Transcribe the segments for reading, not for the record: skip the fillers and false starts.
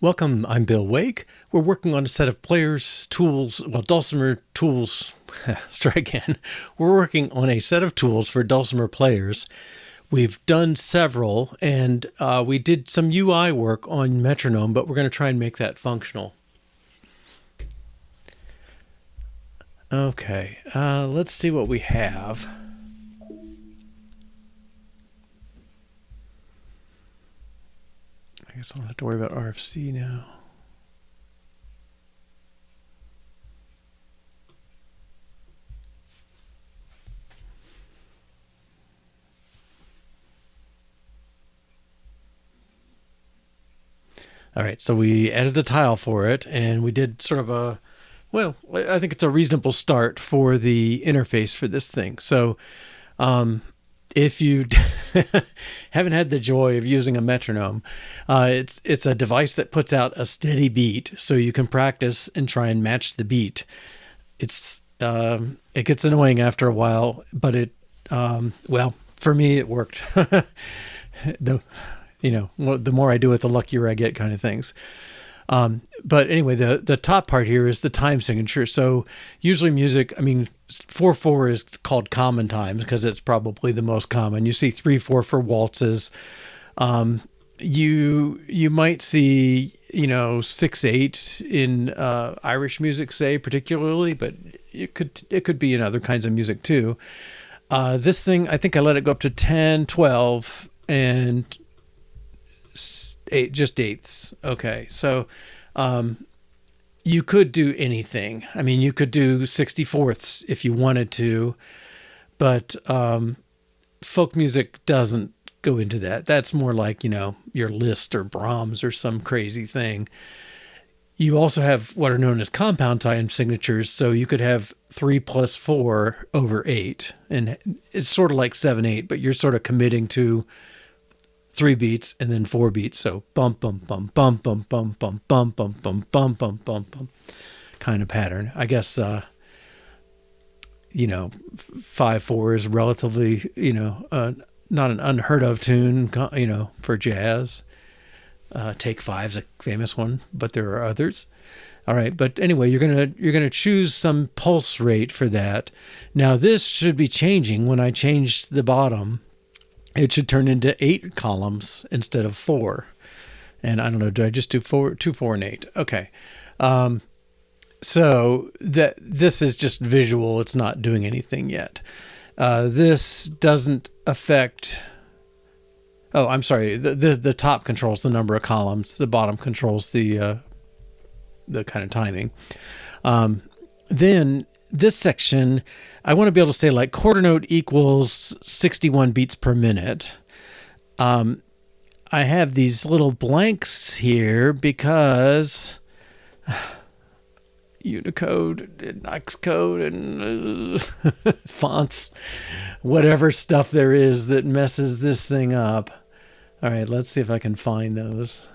Welcome, I'm Bill Wake. We're working on a set of players, tools, dulcimer tools. Try again. We're working on a set of tools for dulcimer players. We've done several, and we did some UI work on Metronome, but we're going to try and make that functional. Okay, let's see what we have. I guess I don't have to worry about RFC now. All right, so we added the tile for it, and we did sort of a, well, I think it's a reasonable start for the interface for this thing. So if you haven't had the joy of using a metronome, it's a device that puts out a steady beat, so you can practice and try and match the beat. It gets annoying after a while, but well, for me it worked. The more I do it, the luckier I get, kind of things. But anyway, the top part here is the time signature. So usually music, 4/4 is called common time because it's probably the most common. You see 3/4 for waltzes. You might see 6/8 in Irish music, say, particularly, but it could be in other kinds of music too. This thing, I think I let it go up to 10, 12, and 8, just eighths. Okay, so you could do anything. You could do 64ths if you wanted to, but folk music doesn't go into that. That's more like, your Liszt or Brahms or some crazy thing. You also have what are known as compound time signatures, so you could have 3 + 4 over 8, and it's sort of like 7/8, but you're sort of committing to 3 beats and then 4 beats. So bump, bump, bump, bump, bump, bump, bump, bump, bump, bump, bump, bump, bump, bump kind of pattern. I guess, 5/4 is relatively, not an unheard of tune, for jazz. Take 5's a famous one, but there are others. All right, but anyway, you're gonna choose some pulse rate for that. Now this should be changing when I change the bottom. It should turn into 8 columns instead of 4. And I don't know, did I just do 2, 4, and 8? Okay. So this is just visual. It's not doing anything yet. This doesn't affect... Oh, I'm sorry. The top controls the number of columns. The bottom controls the kind of timing. Then this section, I want to be able to say like quarter note equals 61 beats per minute. I have these little blanks here because Unicode and Xcode and fonts, whatever stuff there is that messes this thing up. All right, let's see if I can find those.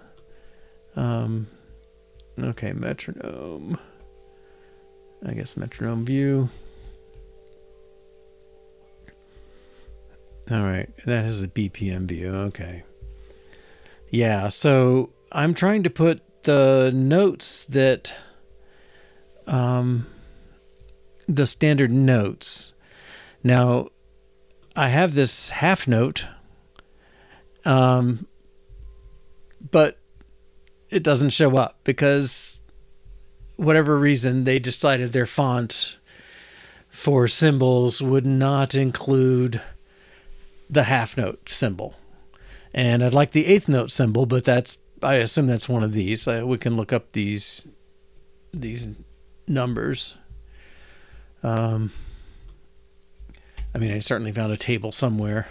Okay, metronome. I guess metronome view. All right, that has a BPM view. Okay. Yeah, so I'm trying to put the notes that, the standard notes. Now, I have this half note, but it doesn't show up because whatever reason they decided their font for symbols would not include the half note symbol. And I'd like the 8th note symbol, but I assume that's one of these. We can look up these numbers. I certainly found a table somewhere.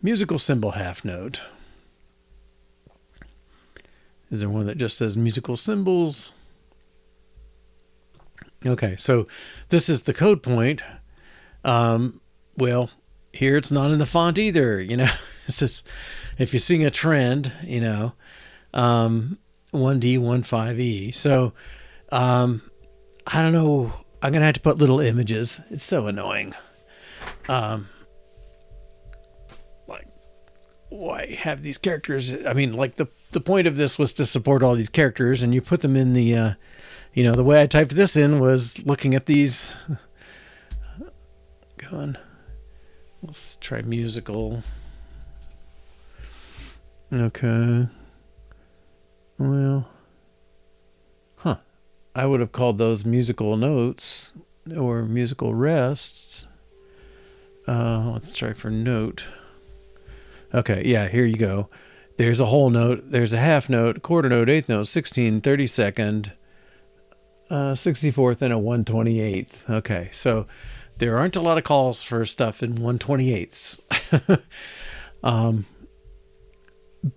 Musical symbol half note. Is there one that just says musical symbols? Okay, so this is the code point. Well, here it's not in the font either. This is, if you're seeing a trend, 1D, 1.5E. So, I don't know. I'm going to have to put little images. It's so annoying. why have these characters? I mean, like the point of this was to support all these characters, and you put them in the, the way I typed this in was looking at these. Going. Let's try musical. Okay. Well, I would have called those musical notes or musical rests. Let's try for note. Okay, yeah, here you go. There's a whole note, there's a half note, quarter note, eighth note, 16, 32nd, 64th, and a 128th. Okay, so there aren't a lot of calls for stuff in 128ths.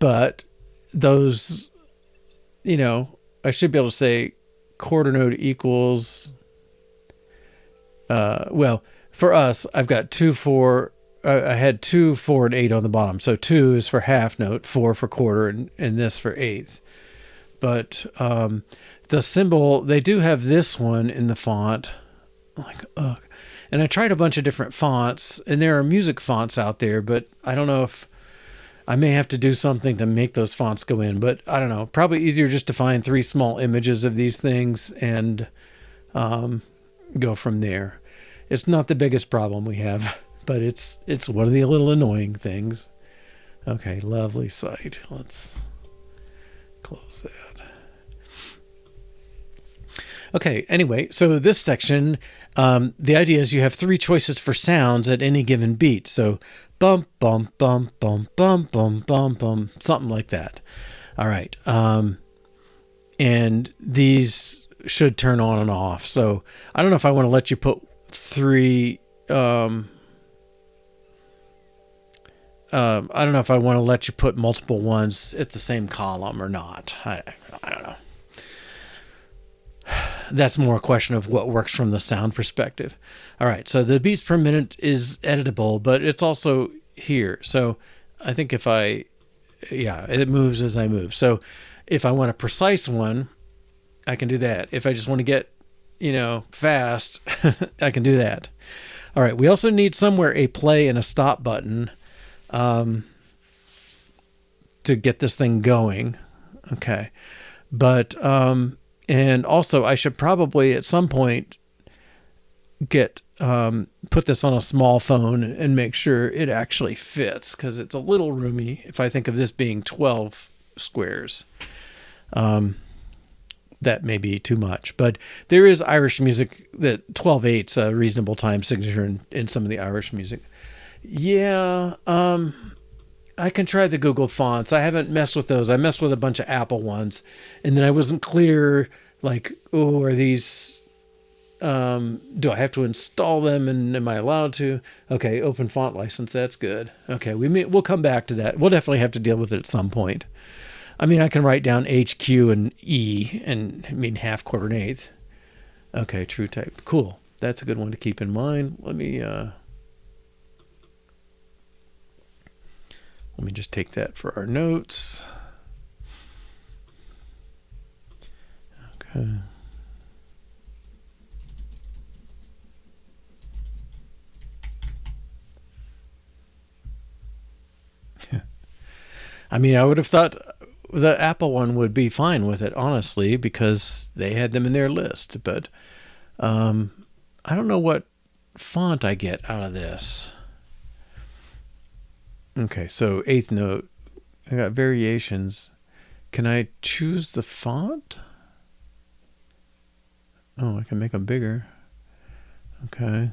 But those, I should be able to say quarter note equals, well, for us, I've got 2, 4, I had 2, 4, and 8 on the bottom. So 2 is for half note, 4 for quarter, and this for eighth. But the symbol, they do have this one in the font. Like, ugh. And I tried a bunch of different fonts, and there are music fonts out there, but I don't know if I may have to do something to make those fonts go in. But I don't know. Probably easier just to find 3 small images of these things and go from there. It's not the biggest problem we have, but it's one of the little annoying things. Okay, lovely site. Let's close that. Okay, anyway, so this section, the idea is you have 3 choices for sounds at any given beat. So bump, bump, bump, bump, bump, bump, bump, bump, something like that. All right. And these should turn on and off. So I don't know if I want to let you put 3... I don't know if I want to let you put multiple ones at the same column or not. I don't know. That's more a question of what works from the sound perspective. All right, so the beats per minute is editable, but it's also here. So I think if it moves as I move. So if I want a precise one, I can do that. If I just want to get, fast, I can do that. All right, we also need somewhere a play and a stop button to get this thing going. Okay. But, and also I should probably at some point put this on a small phone and make sure it actually fits, because it's a little roomy if I think of this being 12 squares. That may be too much, but there is Irish music that 12/8's a reasonable time signature in some of the Irish music. Yeah, I can try the Google fonts. I haven't messed with those. I messed with a bunch of Apple ones, and then I wasn't clear, like, are these, do I have to install them, and am I allowed to? Okay, open font license, that's good. Okay, we'll come back to that. We'll definitely have to deal with it at some point. I mean, I can write down H, Q, and E, and half, quarter, and eighth. Okay, true type. Cool. That's a good one to keep in mind. Let me just take that for our notes. Okay. I mean, I would have thought the Apple one would be fine with it, honestly, because they had them in their list. But I don't know what font I get out of this. Okay, so eighth note. I got variations. Can I choose the font? Oh, I can make them bigger. Okay.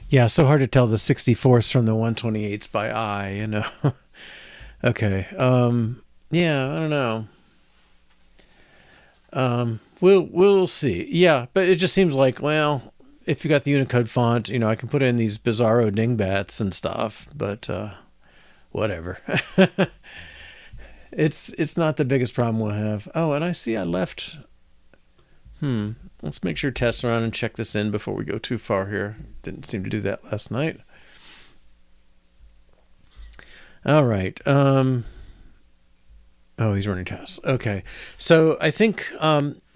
Yeah, so hard to tell the 64ths from the 128ths by eye, Okay. Yeah, I don't know. We'll see. Yeah, but it just seems like, well, if you got the Unicode font, I can put in these bizarro dingbats and stuff, but whatever. It's not the biggest problem we'll have. Oh, and I see I left. Let's make sure test around and check this in before we go too far here. Didn't seem to do that last night. All right. Oh, he's running tests. Okay. So I think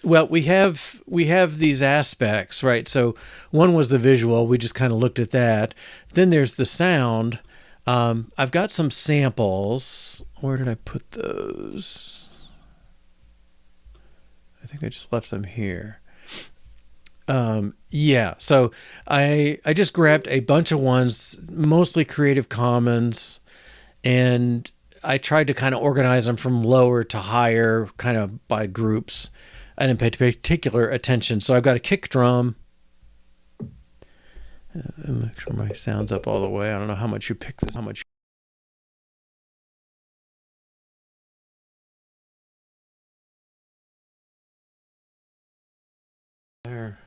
Well, we have these aspects, right? So one was the visual. We just kind of looked at that. Then there's the sound. I've got some samples. Where did I put those? I think I just left them here. Yeah. So I just grabbed a bunch of ones, mostly Creative Commons, and I tried to kind of organize them from lower to higher, kind of by groups. I didn't pay particular attention. So I've got a kick drum. Make sure my sound's up all the way. I don't know how much you pick this. How much? There.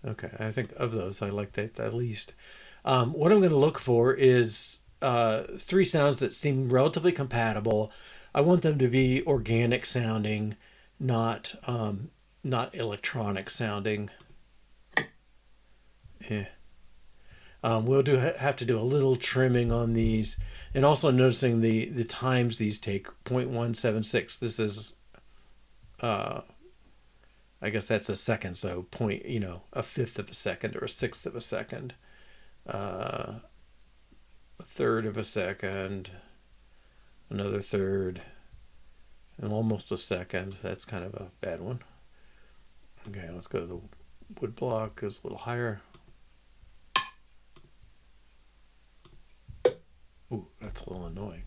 Okay, I think of those I like that the least. What I'm going to look for is three sounds that seem relatively compatible. I want them to be organic sounding, not electronic sounding. Yeah. We'll have to do a little trimming on these, and also noticing the times these take. 0.176. This is I guess that's a second, so a fifth of a second or a sixth of a second, a third of a second, another third, and almost a second. That's kind of a bad one. Okay, let's go to the wood block. Goes a little higher. Ooh, that's a little annoying.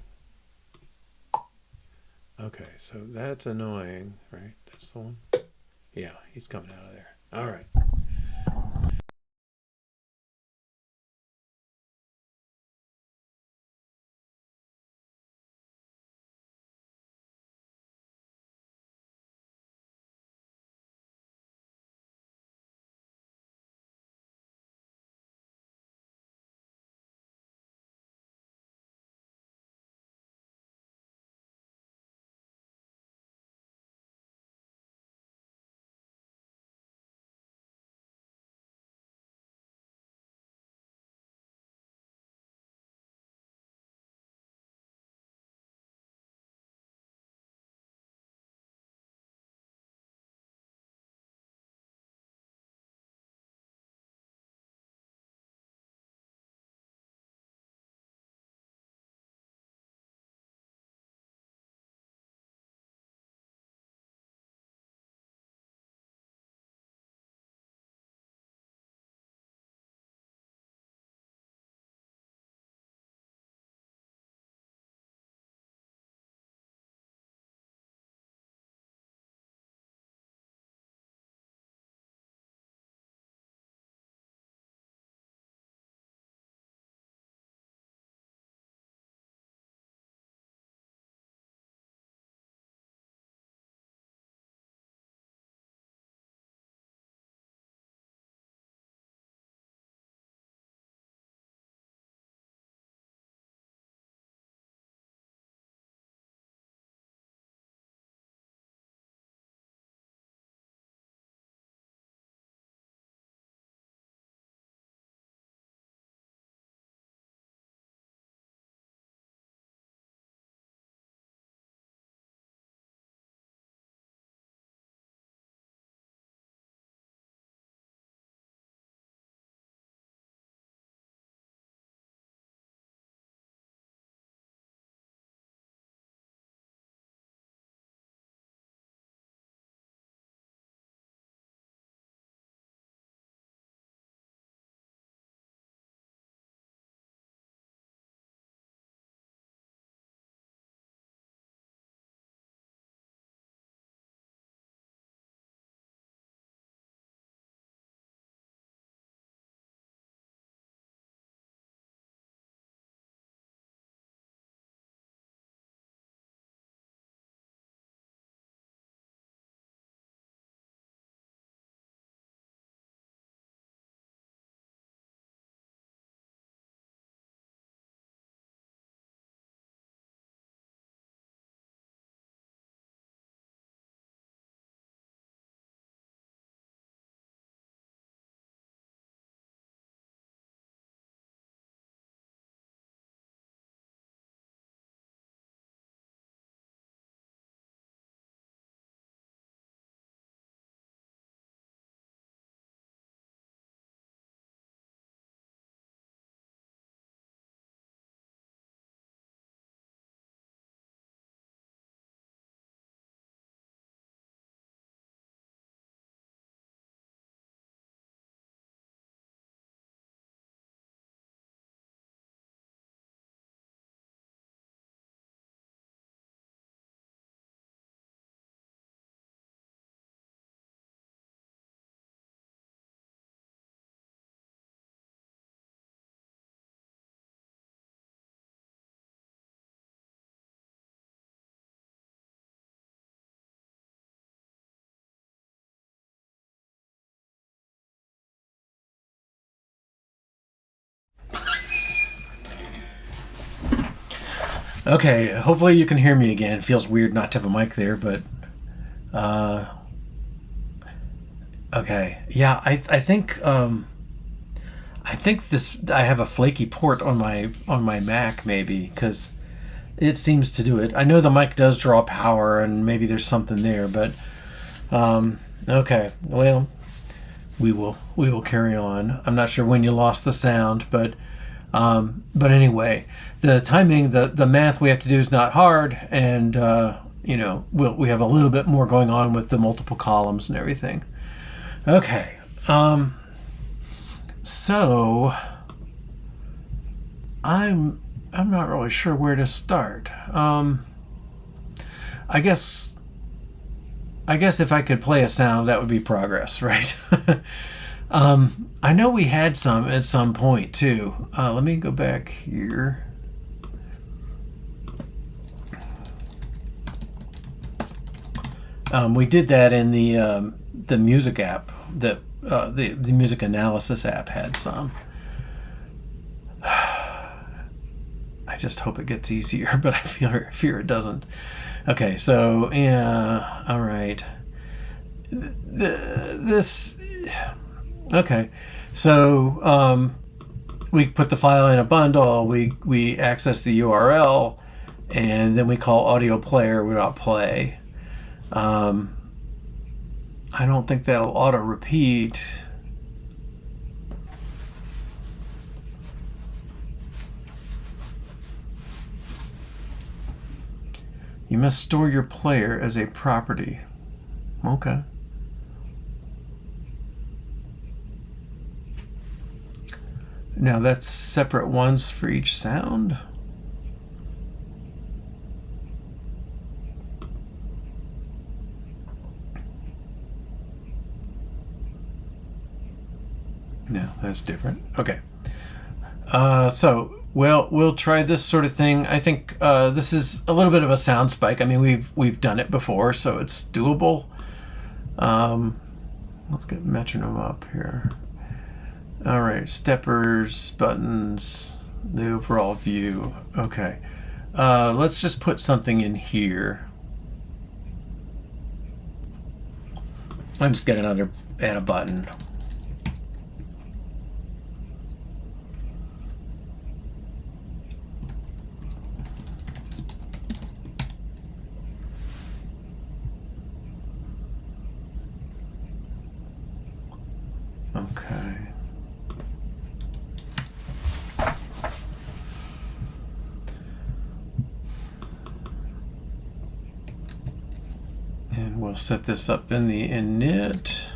Okay, so that's annoying, right? That's the one. Yeah, he's coming out of there. All right. Okay, hopefully you can hear me again. It feels weird not to have a mic there, but okay. Yeah, I think this I have a flaky port on my Mac maybe because it seems to do it. I know the mic does draw power and maybe there's something there, but okay. Well, we will carry on. I'm not sure when you lost the sound, but anyway, the timing, the math we have to do is not hard, and we have a little bit more going on with the multiple columns and everything. Okay, so I'm not really sure where to start. I guess if I could play a sound, that would be progress, right? I know we had some at some point too. Let me go back here. We did that in the music app. That the music analysis app had some. I just hope it gets easier, but I fear it doesn't. Okay, so yeah, all right. This. Okay, so we put the file in a bundle. We access the URL, and then we call audio player without play. I don't think that'll auto repeat. You must store your player as a property. Okay. Now that's separate ones for each sound. No, that's different. Okay. So we'll try this sort of thing. I think this is a little bit of a sound spike. I mean, we've done it before, so it's doable. Let's get Metronome up here. All right, steppers, buttons, the overall view. Okay. Let's just put something in here. I'm just gonna add a button. Okay. And we'll set this up in the init.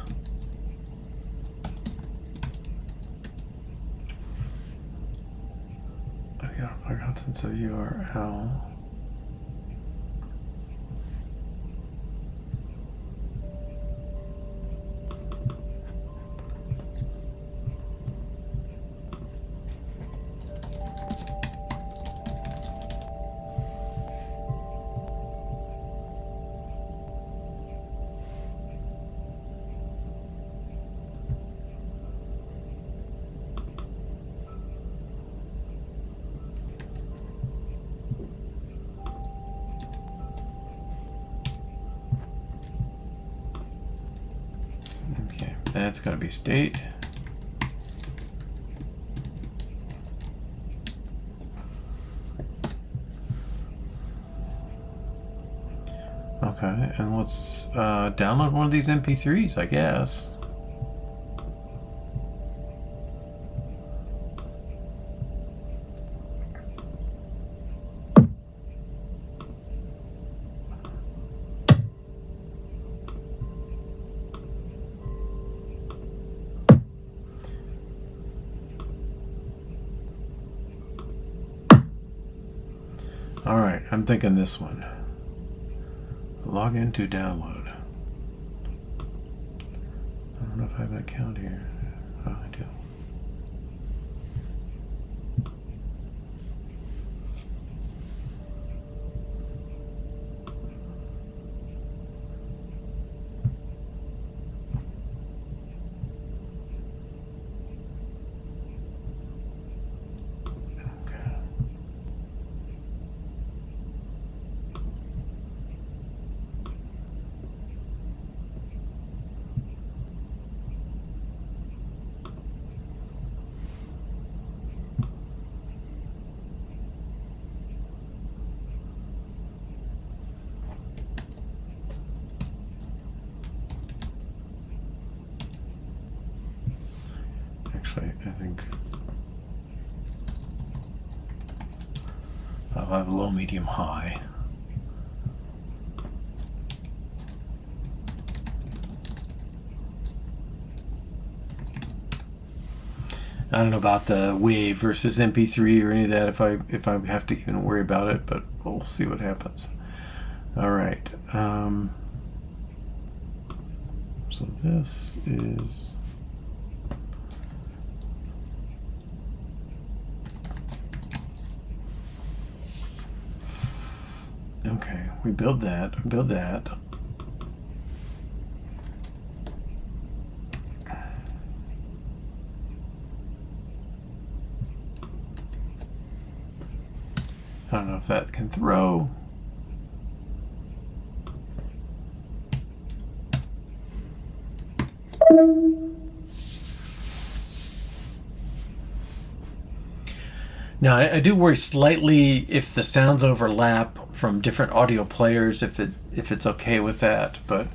I got sense of URL. Okay, that's got to be state. Okay, and let's download one of these MP3s, I guess. All right, I'm thinking this one. Log in to download. I don't know if I have an account here. Oh, I do. I think I'll have low, medium, high. I don't know about the wave versus MP3 or any of that, if I have to even worry about it, but we'll see what happens. All right. So this is okay. We build that. I don't know if that can throw. Now, I do worry slightly if the sounds overlap from different audio players, if it's okay with that, but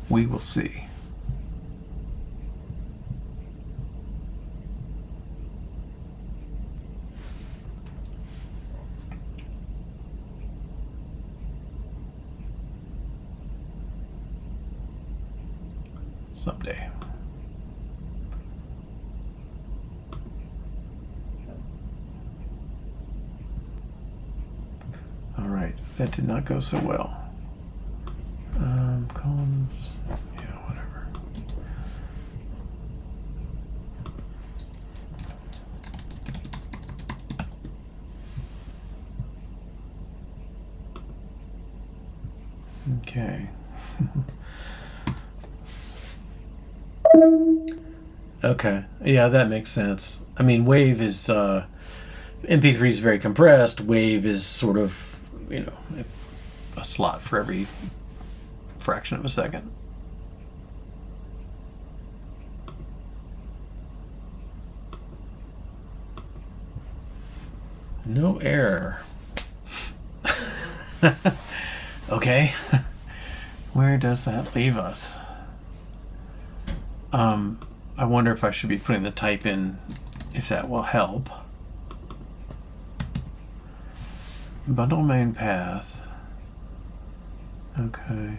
we will see. Someday. All right, that did not go so well. Columns, yeah, whatever. Okay. Okay, yeah, that makes sense. I mean, wave is MP3 is very compressed. Wave is sort of, a slot for every fraction of a second. No error. Okay. Where does that leave us? I wonder if I should be putting the type in, if that will help. Bundle main path. Okay.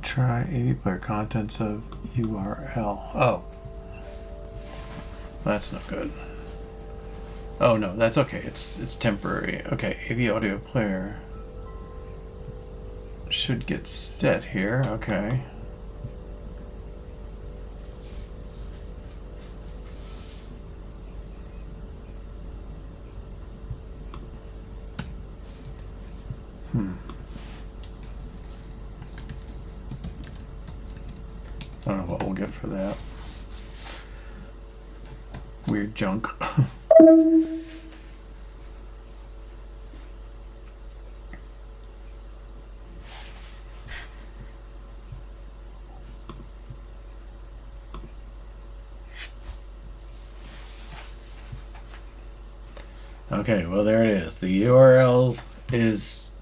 Try AV player contents of URL. Oh. That's not good. Oh no, that's okay. It's temporary. Okay, AV audio player should get set here. Okay. I don't know what we'll get for that. Weird junk. Okay, well there it is. The URL is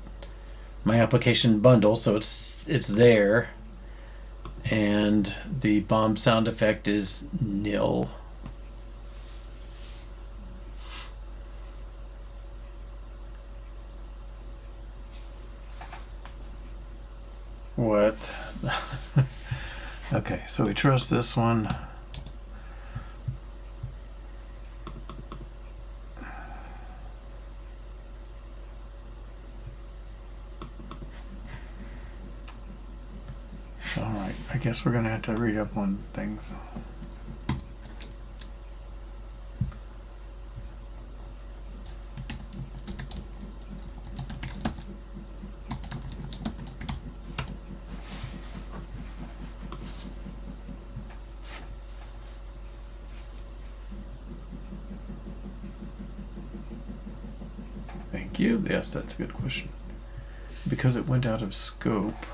my application bundle, so it's there. And the bomb sound effect is nil. What? Okay, so we trust this one. All right, I guess we're gonna have to read up on things. Thank you. Yes, that's a good question. Because it went out of scope.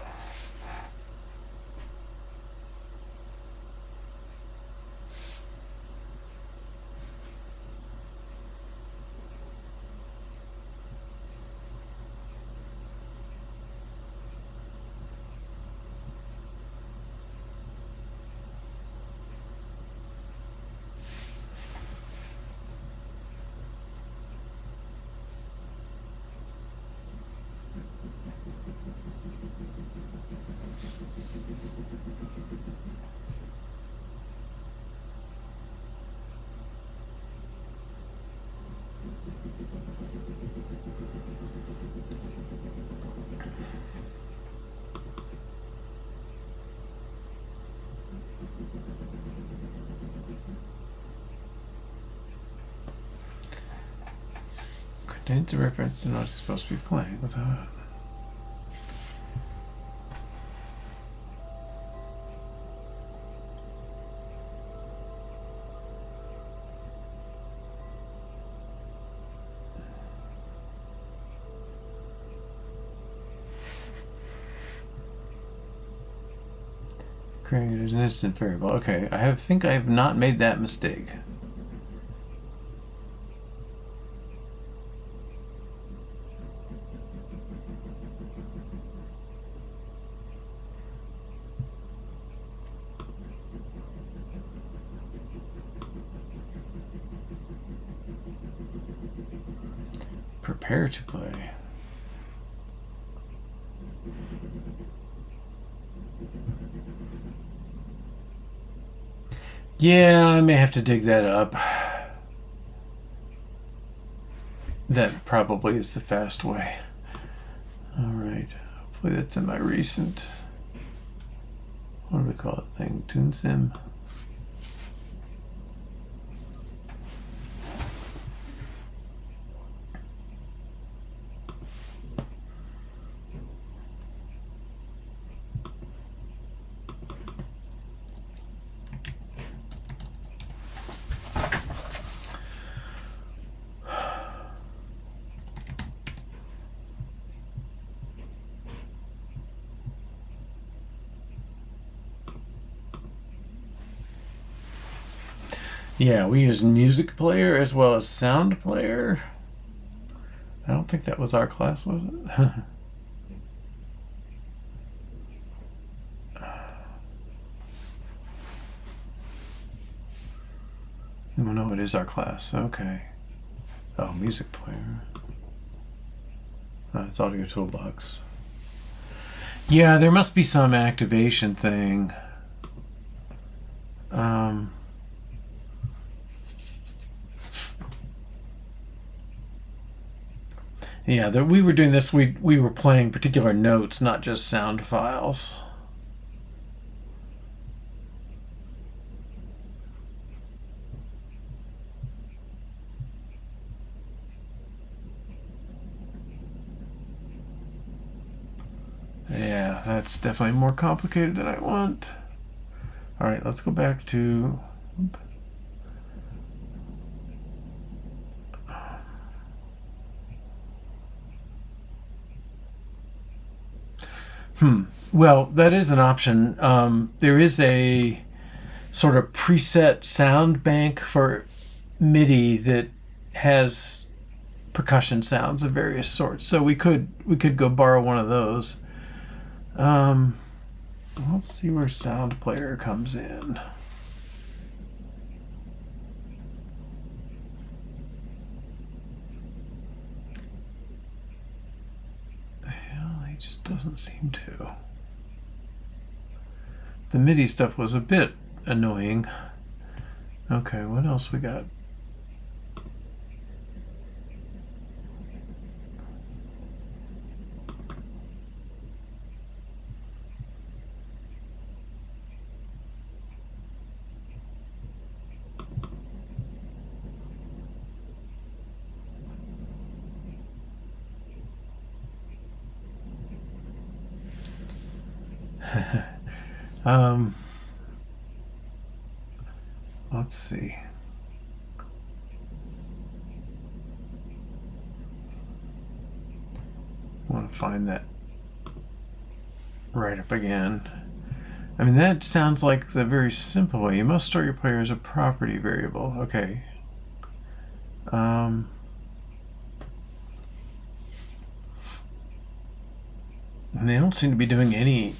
It's a reference to not supposed to be playing without. Creating it as an instant variable. Okay, I think I have not made that mistake. Prepare to play. Yeah, I may have to dig that up. That probably is the fast way. Alright, hopefully that's in my recent, what do we call it thing? TuneSim. Yeah, we use music player as well as sound player. I don't think that was our class, was it? Oh, no, it is our class. Okay. Oh, music player. It's audio toolbox. Yeah, there must be some activation thing. Yeah, we were doing this. We were playing particular notes, not just sound files. Yeah, that's definitely more complicated than I want. All right, let's go back to. Well, that is an option. There is a sort of preset sound bank for MIDI that has percussion sounds of various sorts. So we could go borrow one of those. Let's see where sound player comes in. Well, he just doesn't seem to. The MIDI stuff was a bit annoying. Okay, what else we got? Let's see. I want to find that right up again. I mean, that sounds like the very simple way. You must store your player as a property variable. Okay. And they don't seem to be doing any.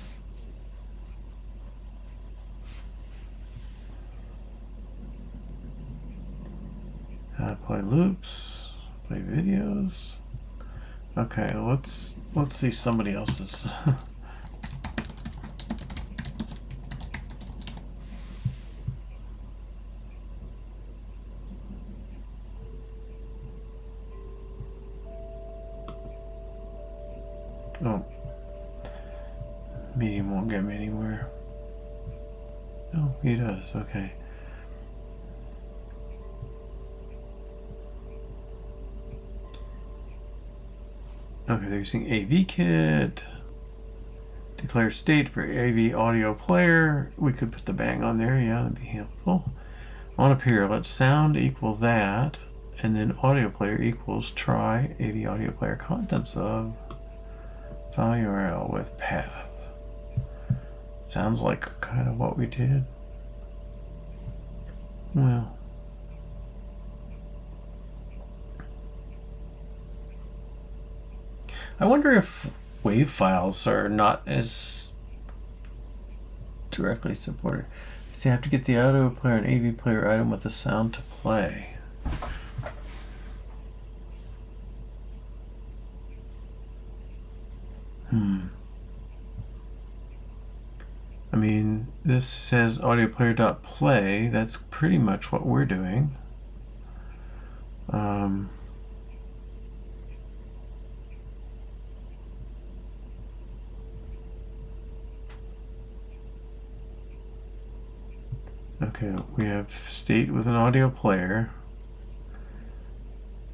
Play loops, play videos. Okay, let's see somebody else's. Oh, medium won't get me anywhere. Oh, he does. Okay. Okay, they're using AV kit. Declare state for AV audio player. We could put the bang on there. Yeah, that'd be helpful. On up here, let sound equal that, and then audio player equals try AV audio player contents of file URL with path. Sounds like kind of what we did. Well, I wonder if WAV files are not as directly supported. They have to get the audio player and AV player item with the sound to play. I mean, this says audio player.play. That's pretty much what we're doing. Okay, we have state with an audio player.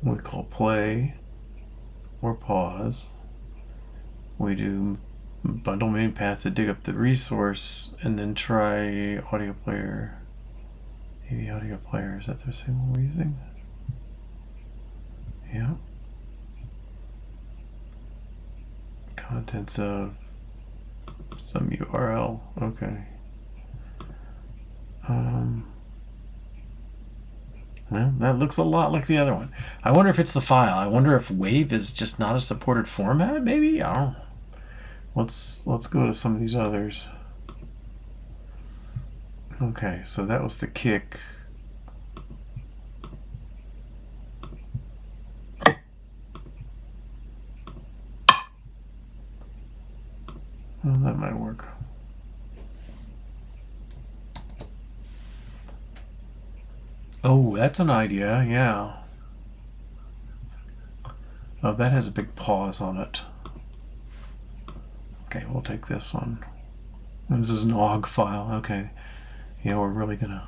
We call play or pause. We do bundle main path to dig up the resource, and then try audio player. AV audio player, is that the same one we're using? Yeah. Contents of some URL. Okay. Well, that looks a lot like the other one. I wonder if it's the file. I wonder if WAV is just not a supported format, maybe? I don't know. Let's go to some of these others. Okay, so that was the kick. Well, that might work. Oh, that's an idea, yeah. Oh, that has a big pause on it. Okay, we'll take this one. This is an OGG file, okay. Yeah, we're really gonna...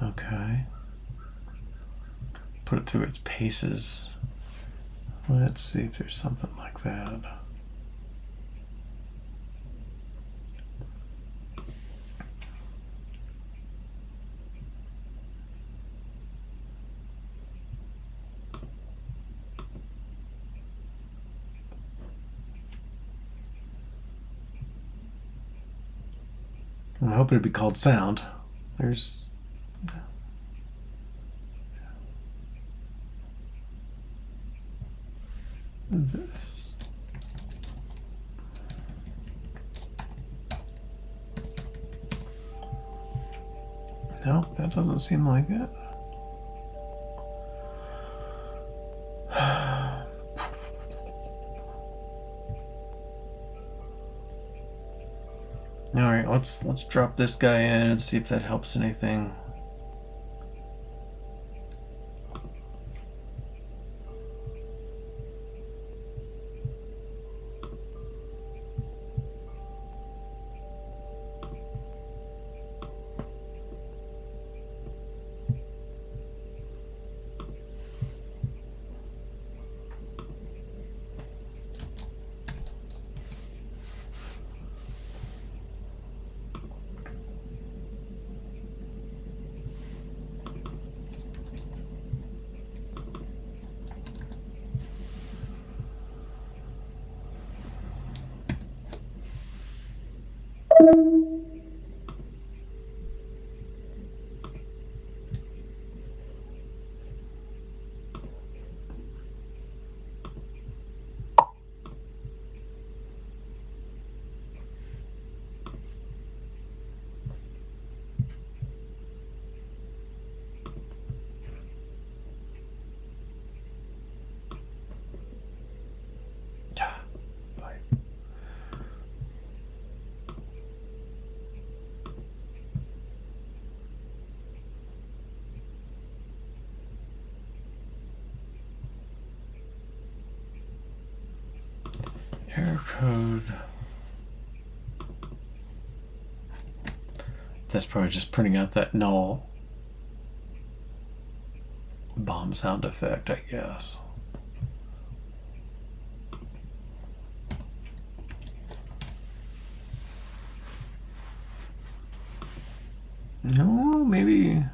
Okay. Put it through its paces. Let's see if there's something like that. I hope it'd be called sound. There's... this. No, that doesn't seem like it. All right, let's drop this guy in and see if that helps anything. Error code. That's probably just printing out that null bomb sound effect, I guess. No, maybe.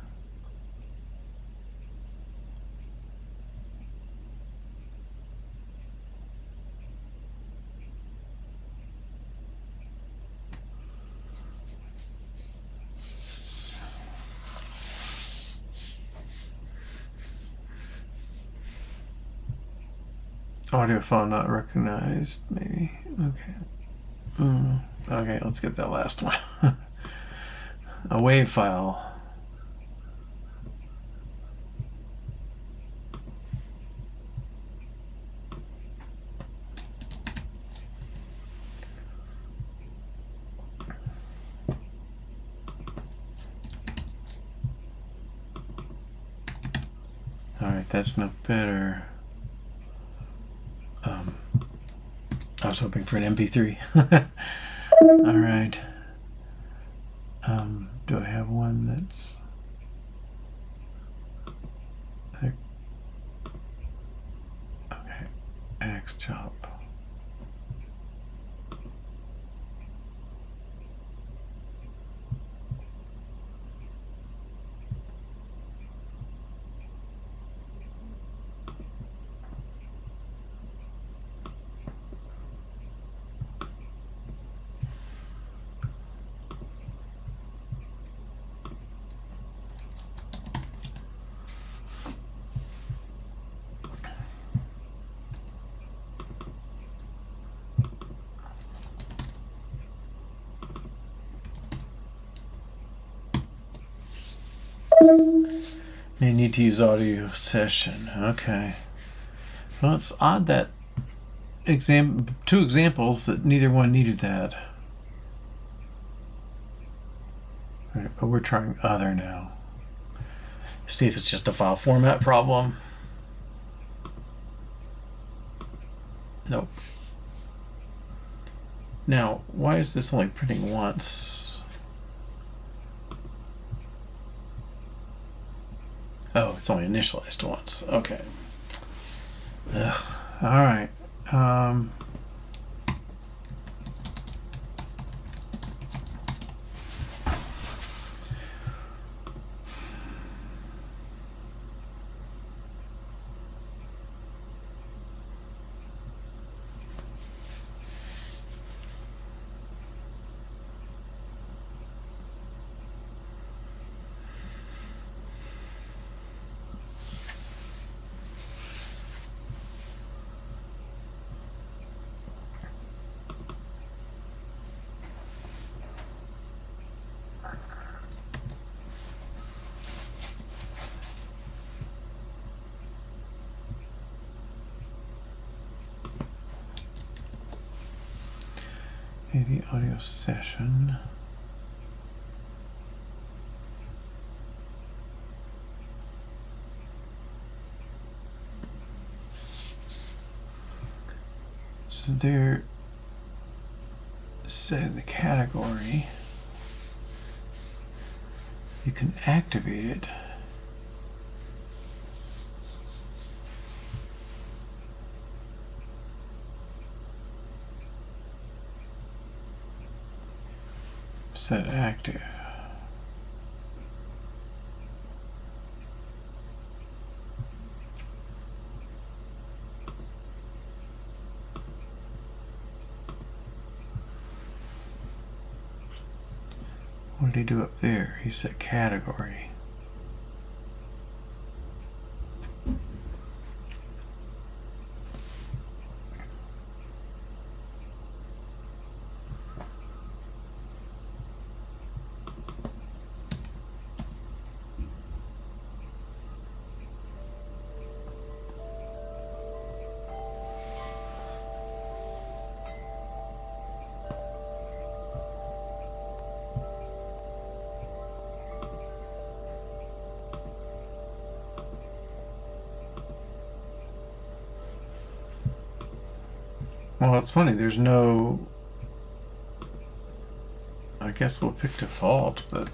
Audio file not recognized, maybe. Okay. Okay, let's get that last one. A WAV file. Alright, that's no better. I was hoping for an MP3. Alright. Do I have one that's... Okay. X chop. May need to use audio session. Okay. Well, it's odd that two examples that neither one needed that. All right, but we're trying other now. See if it's just a file format problem. Nope. Now, why is this only printing once? Oh, it's only initialized once. Okay. Ugh. All right. Maybe audio session. So they're set in the category. You can activate it. Set active. What did he do up there? He set category. Well, it's funny, there's no... I guess we'll pick default, but...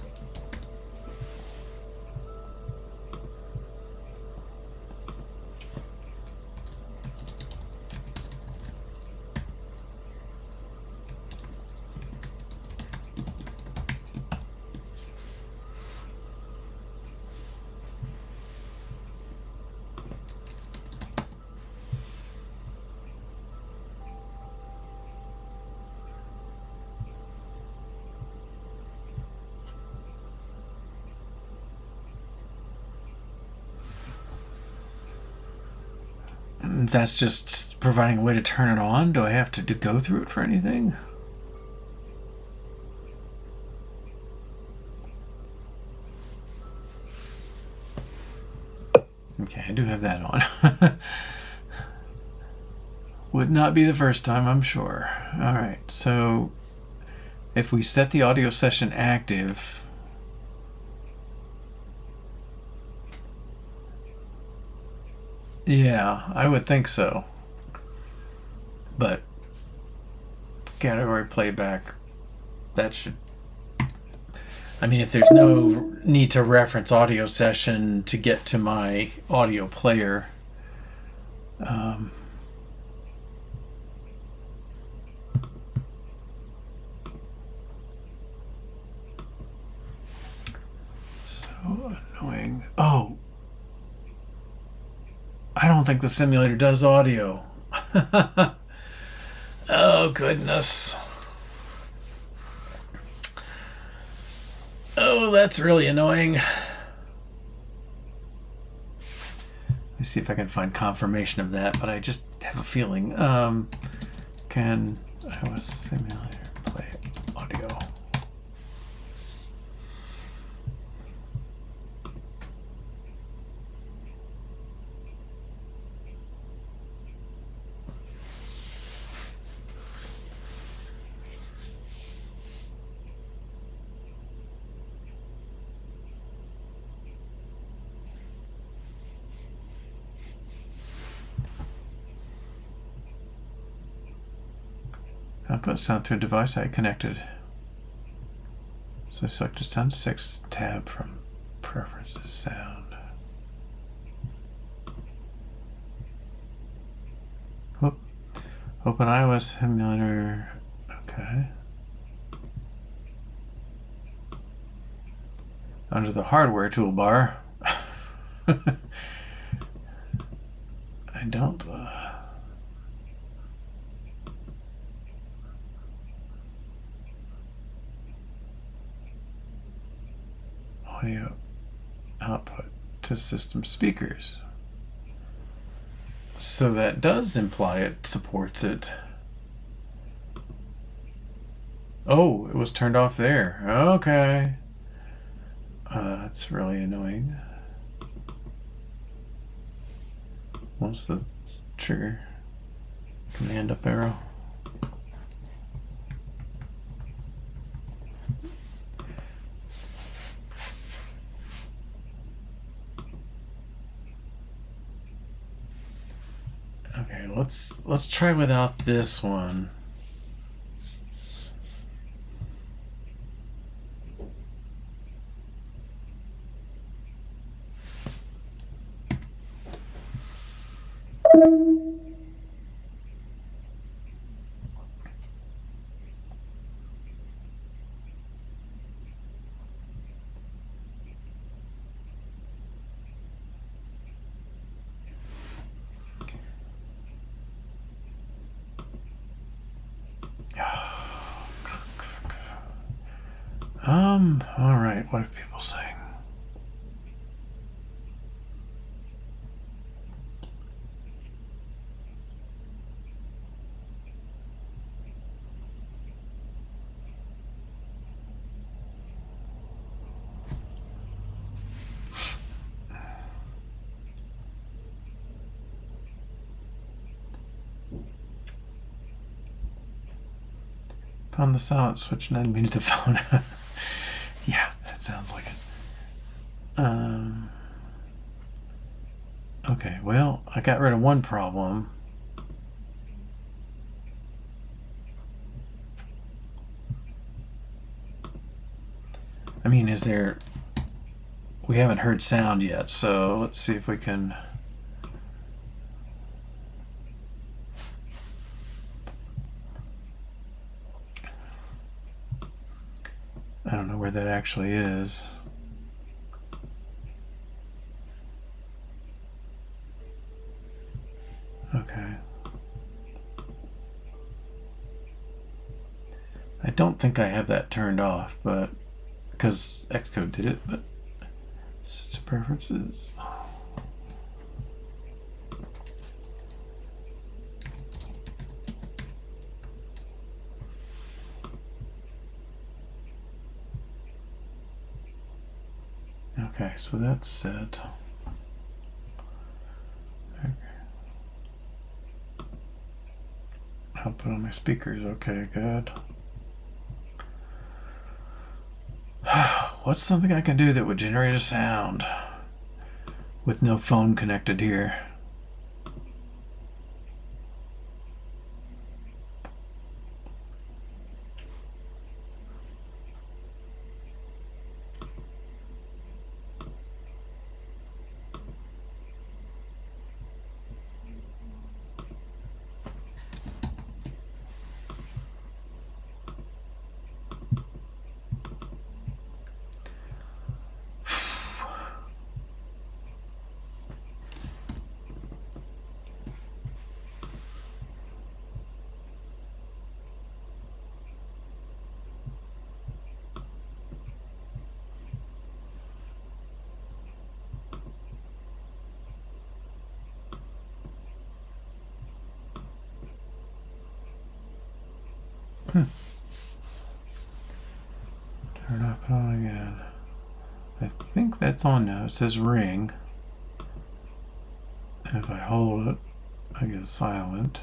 And that's just providing a way to turn it on? Do I have to go through it for anything? Okay, I do have that on. Would not be the first time, I'm sure. All right, so if we set the audio session active, yeah, I would think so. But category playback, that should... I mean, if there's no need to reference audio session to get to my audio player, so annoying. Oh, I don't think the simulator does audio. Oh, goodness. Oh, that's really annoying. Let me see if I can find confirmation of that, but I just have a feeling. Can iOS simulator play audio? Output sound to a device I connected. So I selected Sound 6 tab from Preferences Sound. Whoop. Open iOS emulator. Okay. Under the hardware toolbar. I don't. Audio output to system speakers. So that does imply it supports it. Oh, it was turned off there. Okay. That's really annoying. What's the trigger? Command up arrow. Okay, let's try without this one. All right, what are people saying? Found the silent switch and then means the phone. Yeah, that sounds like it. Okay, well, I got rid of one problem. I mean, is there... We haven't heard sound yet, so let's see if we can... I don't know where that actually is. Okay. I don't think I have that turned off, but because Xcode did it, but system preferences. Okay, so that's set. Okay. Output on my speakers. Okay, good. What's something I can do that would generate a sound with no phone connected here? Turn off and on again. I think that's on now. It says ring. And if I hold it, I get silent.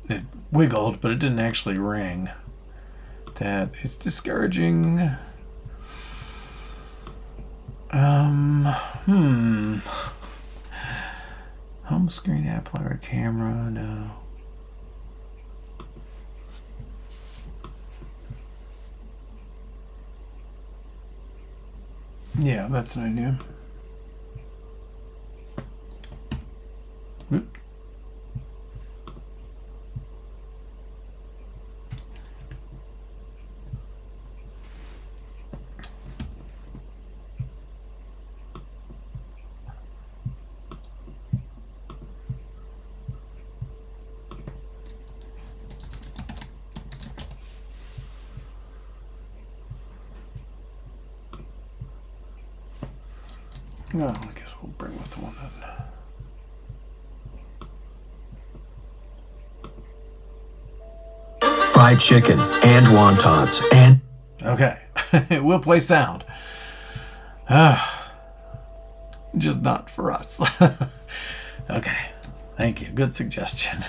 It wiggled, but it didn't actually ring. That is discouraging. Home screen app or camera, no. Yeah, that's an idea. Oop. Oh, I guess we'll bring with the one then. Fried chicken and wontons and... Okay. It will play sound. Just not for us. Okay. Thank you. Good suggestion.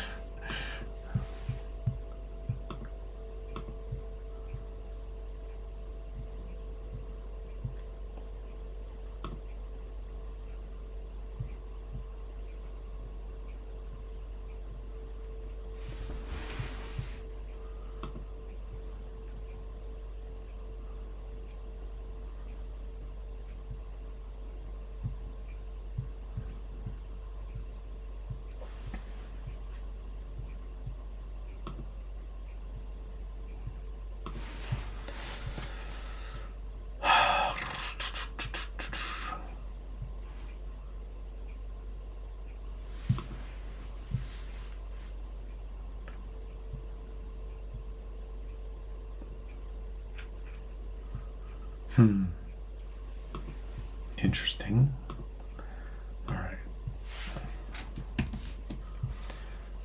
Interesting. All right.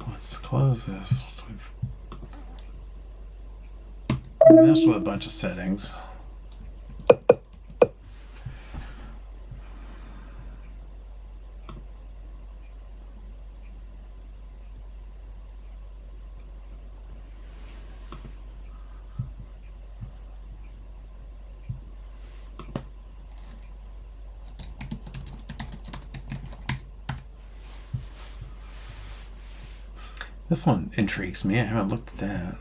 Let's close this. We've messed with a bunch of settings. This one intrigues me. I haven't looked at that.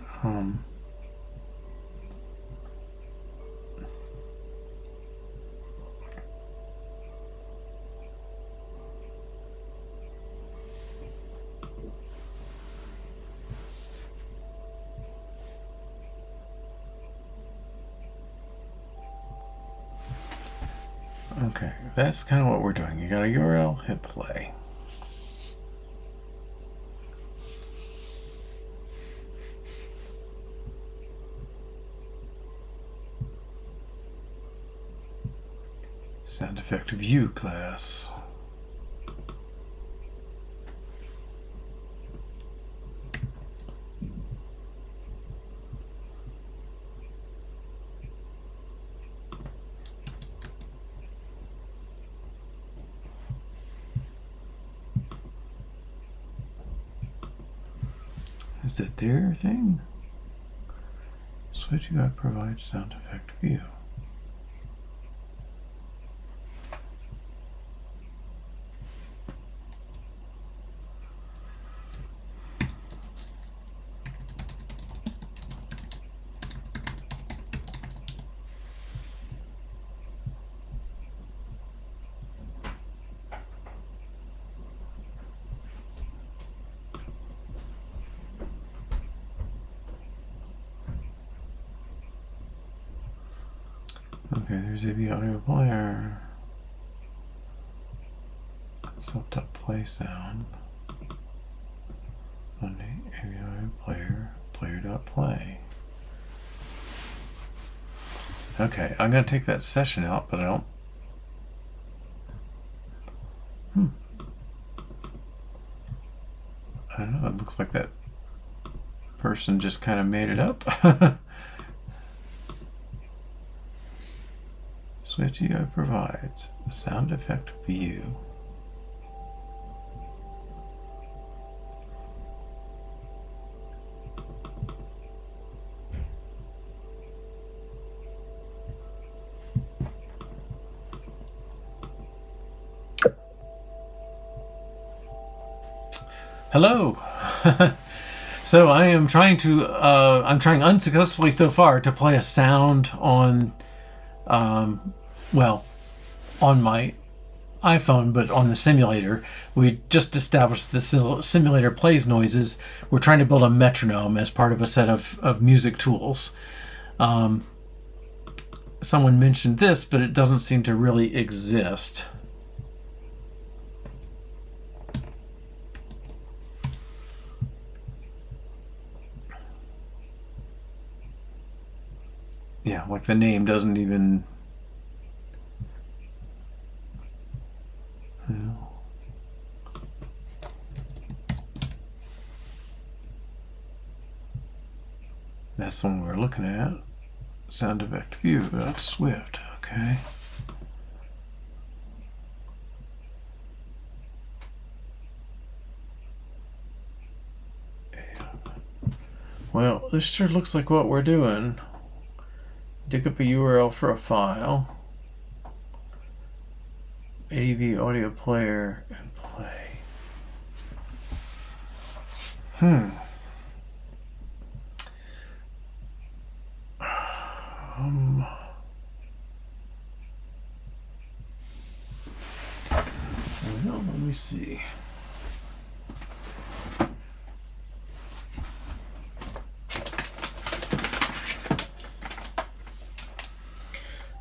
Okay, that's kind of what we're doing. You got a URL, hit play. Sound effect view class. Is that their thing? Switch UI provides sound effect view. Okay, there's AV audio player. Consult.play sound. On the AV audio player, player.play. Okay, I'm gonna take that session out, but I don't. I don't know, it looks like that person just kind of made it up. Switch UI provides a sound effect view. Hello. So I am trying to, I'm trying unsuccessfully so far to play a sound on, well, on my iPhone, but on the simulator. We just established the simulator plays noises. We're trying to build a metronome as part of a set of music tools. Someone mentioned this, but it doesn't seem to really exist. Yeah, like the name doesn't even... That's the one we're looking at. Sound effect view. That's Swift. Okay. Well, this sure looks like what we're doing. Dig up a URL for a file. AV audio player and play. Well, let me see.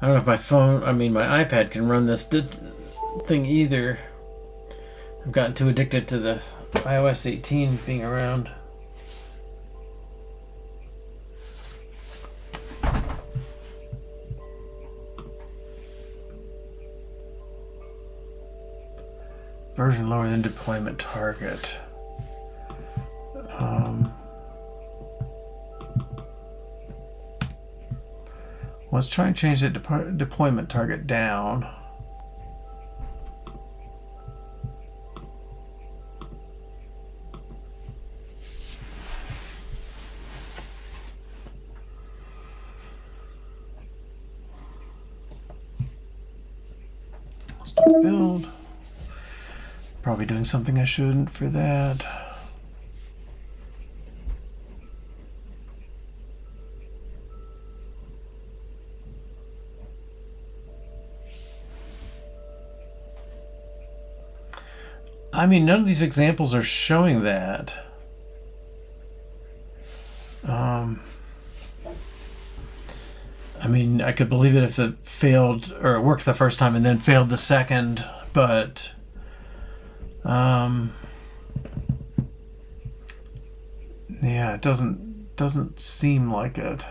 I don't know if my phone, my iPad can run this thing either. I've gotten too addicted to the iOS 18 being around. Version lower than deployment target. Let's try and change that deployment target down. Build. Probably doing something I shouldn't for that. None of these examples are showing that. I could believe it if it failed or it worked the first time and then failed the second, but yeah, it doesn't seem like it.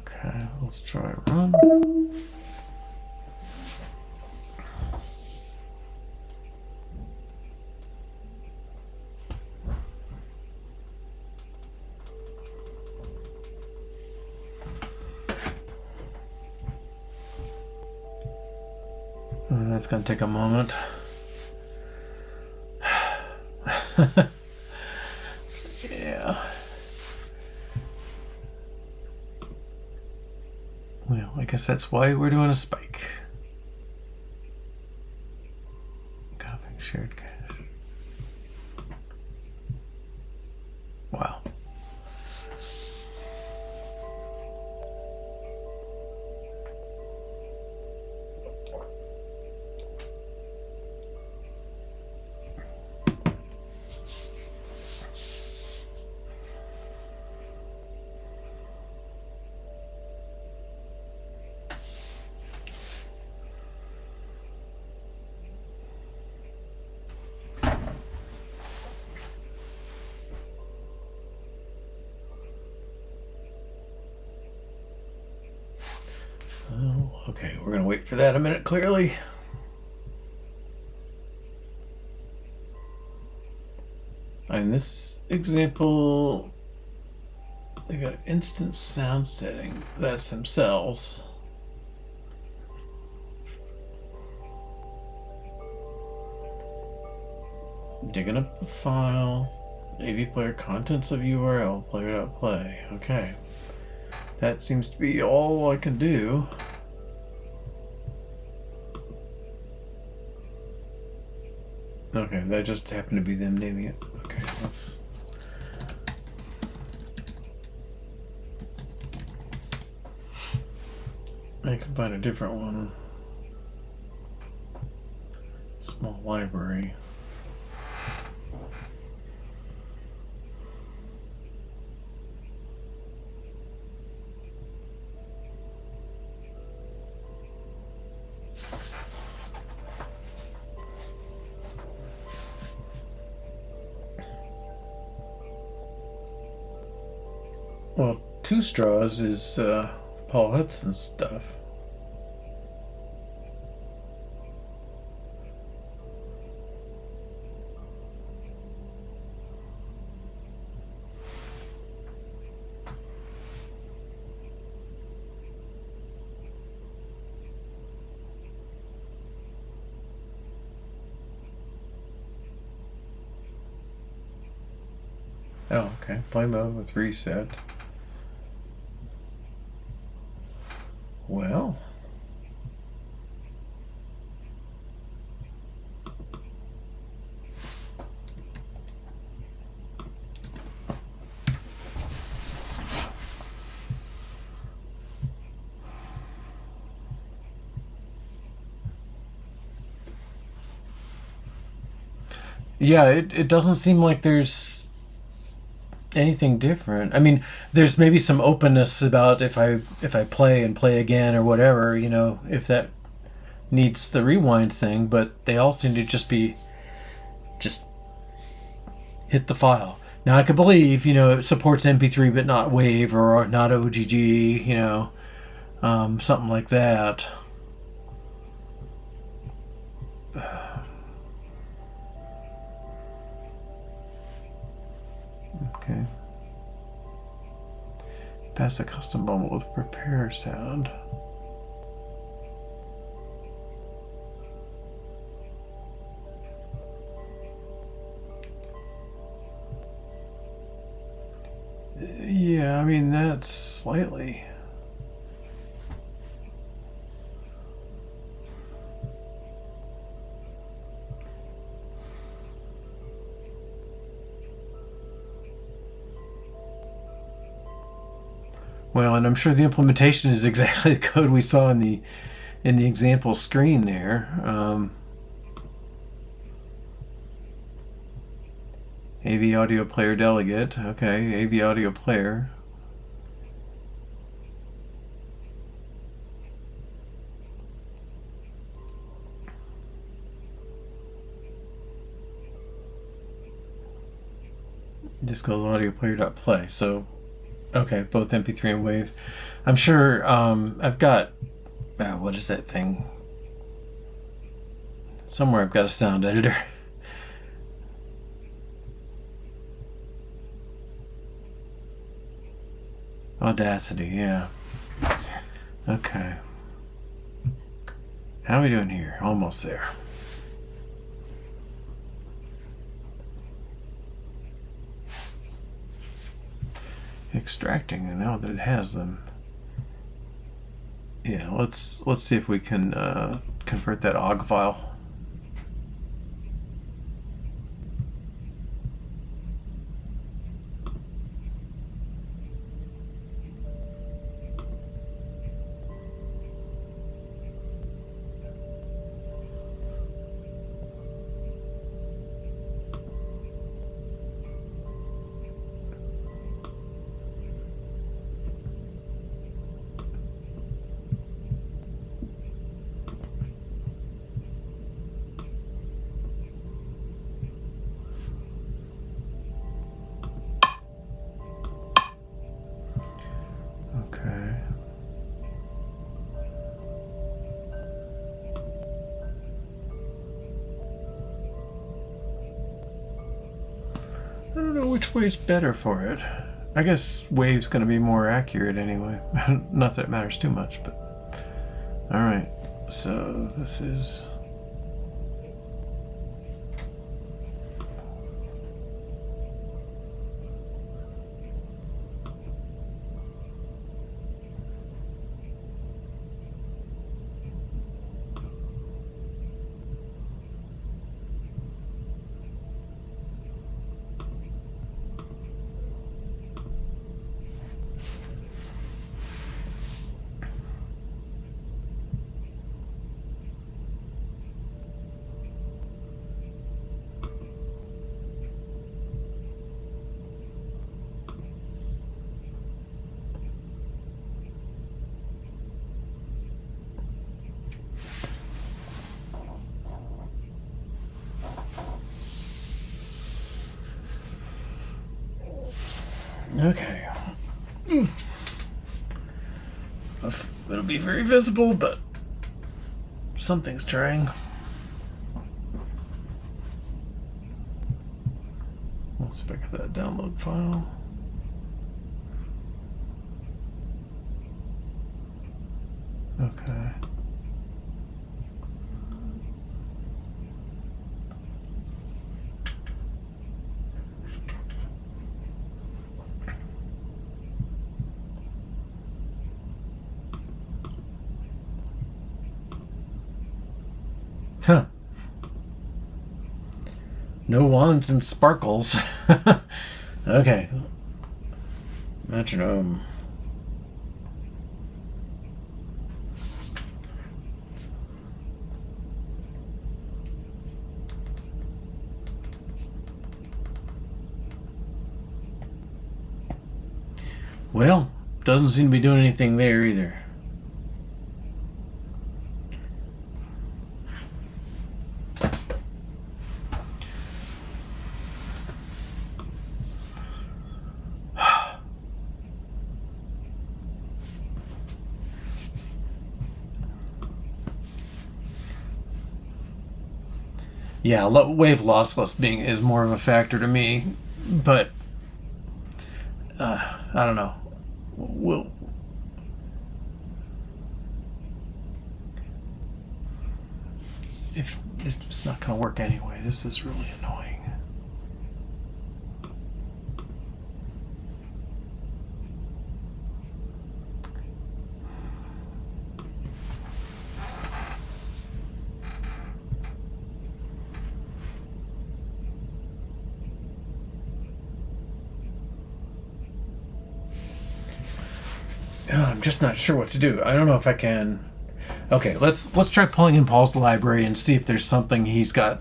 Okay, let's try run. That's going to take a moment. guess that's why we're doing a spike. Copying shared cache. Wow. Oh, okay, we're gonna wait for that a minute, clearly. In this example, they got instant sound setting. That's themselves. Digging up the file. AV player contents of URL player.play. Okay. That seems to be all I can do. Okay, that just happened to be them naming it. Okay, let's... I can find a different one. Small library. Well, Two Straws is Paul Hudson's stuff. Oh, okay. Play mode with reset. Well, yeah, it doesn't seem like there's anything different. I mean, there's maybe some openness about if I play and play again or whatever, you know, if that needs the rewind thing, but they all seem to just hit the file. Now I could believe, you know, it supports MP3 but not WAV or not OGG, you know, something like that. Okay. Pass a custom bubble with prepare sound. Yeah, I mean, that's slightly. Well, and I'm sure the implementation is exactly the code we saw in the example screen there. AV audio player delegate. Okay, AV audio player. Just goes audio player.play. So, okay, both MP3 and WAV. I'm sure I've got, what is that thing? Somewhere I've got a sound editor. Audacity, yeah. Okay. How are we doing here? Almost there. Extracting, and now that it has them. Yeah, let's see if we can convert that OGG file. Okay. I don't know which way is better for it. I guess wave's going to be more accurate anyway. Not that it matters too much, but... Alright, so this is... Okay. It'll be very visible, but something's trying. Let's pick up that download file. Okay. Huh. No wands and sparkles. Okay. Metronome. Well, doesn't seem to be doing anything there either. Yeah, wave lossless being is more of a factor to me, but I don't know. We'll if it's not going to work anyway. This is really annoying. I'm just not sure what to do. I don't know if I can. Okay, let's try pulling in Paul's library and see if there's something he's got.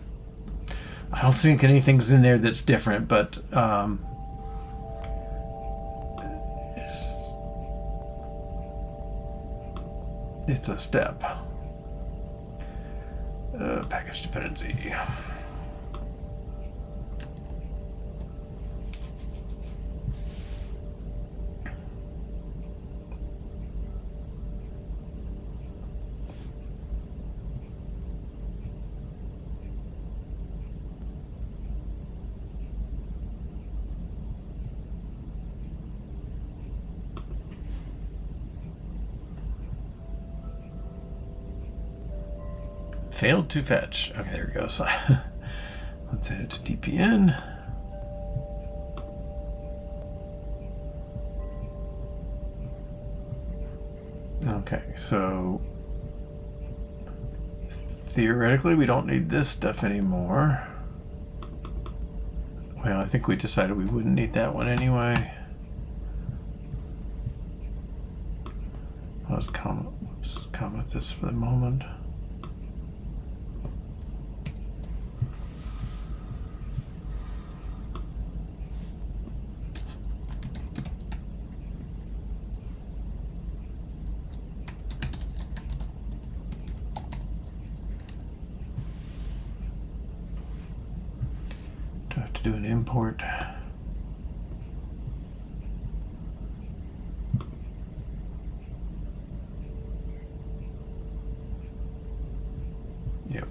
I don't think anything's in there that's different, but it's a step. Package dependency. Failed to fetch. Okay, there it goes. Let's add it to DPN. Okay, so theoretically we don't need this stuff anymore. Well, I think we decided we wouldn't need that one anyway. Let's comment this for the moment. Do I have to do an import? Yep.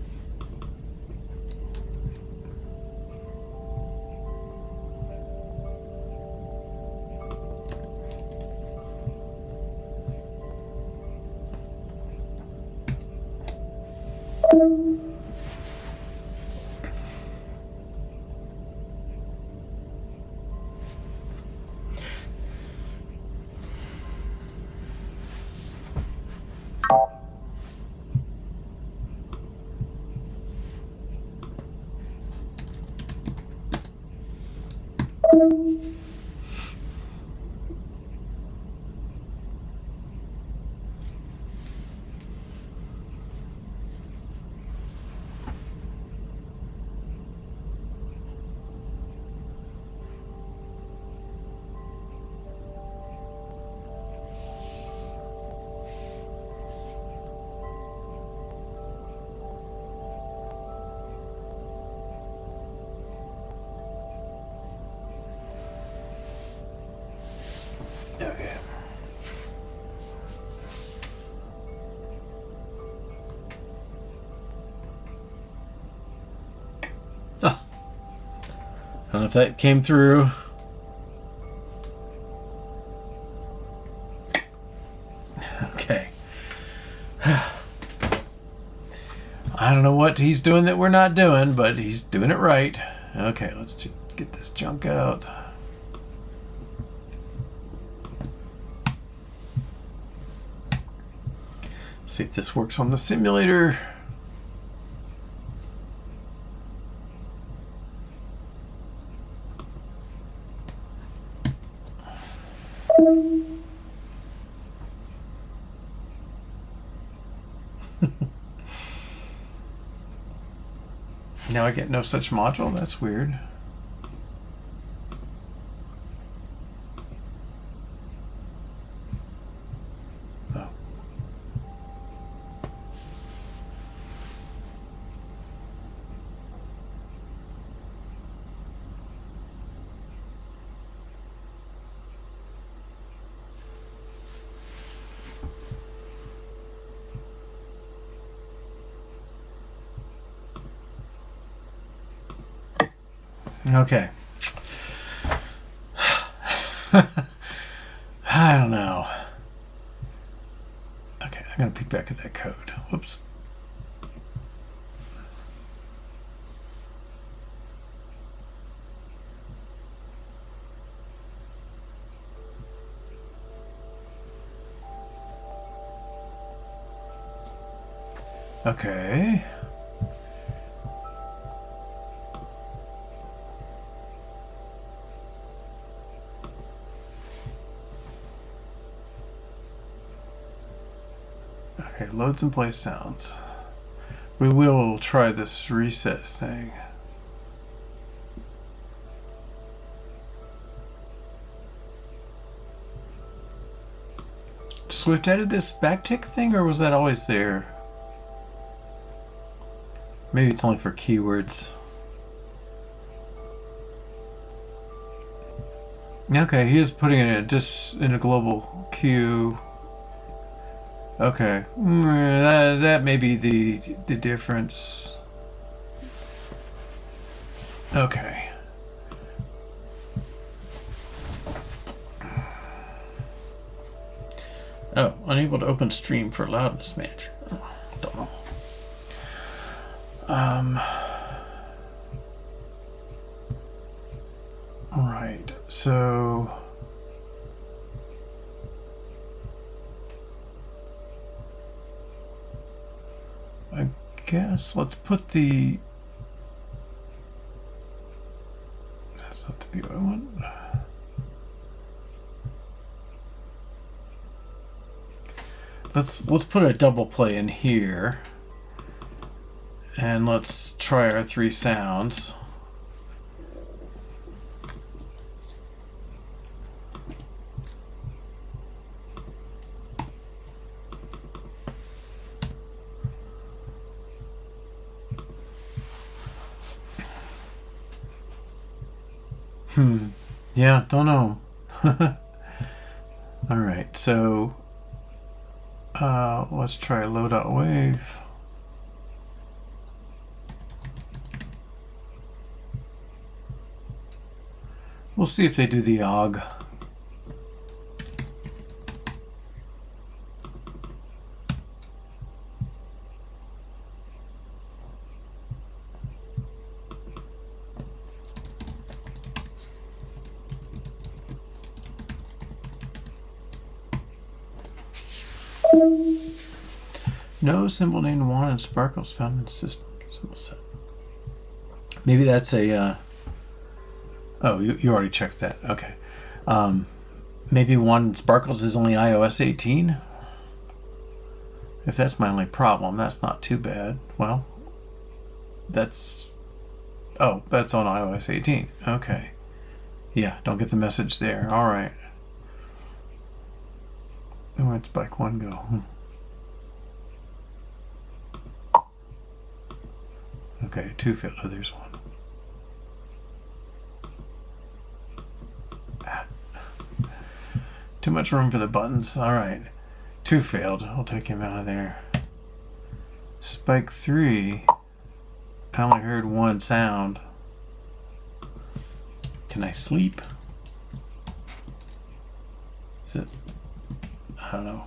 Okay. Oh. I don't know if that came through. Okay. I don't know what he's doing that we're not doing, but he's doing it right. Okay, let's get this junk out. See if this works on the simulator. Now I get no such module. That's weird. Oh. Okay. I don't know. Okay, I'm going to peek back at that code. Whoops. Okay. Okay, loads and plays sounds. We will try this reset thing. Swift added this backtick thing, or was that always there? Maybe it's only for keywords. Okay, he is putting it just in a global queue. Okay, that may be the difference. Okay. Oh, unable to open stream for loudness manager. Oh, don't know. All right, so guess let's put the... That's not the view I want. Let's put a double play in here. And let's try our 3 sounds. Yeah, don't know. All right, so let's try low.wave. We'll see if they do the OG. No symbol named Wand and Sparkles found in system symbol set. Maybe that's a... oh, you already checked that. Okay. Maybe Wand and Sparkles is only iOS 18? If that's my only problem, that's not too bad. Well, that's... oh, that's on iOS 18. Okay. Yeah, don't get the message there. All right. Where'd Spike 1 go? Okay, 2 failed. Oh, there's 1. Too much room for the buttons. All right. 2 failed. I'll take him out of there. Spike 3. I only heard 1 sound. Can I sleep? Is it... I don't know.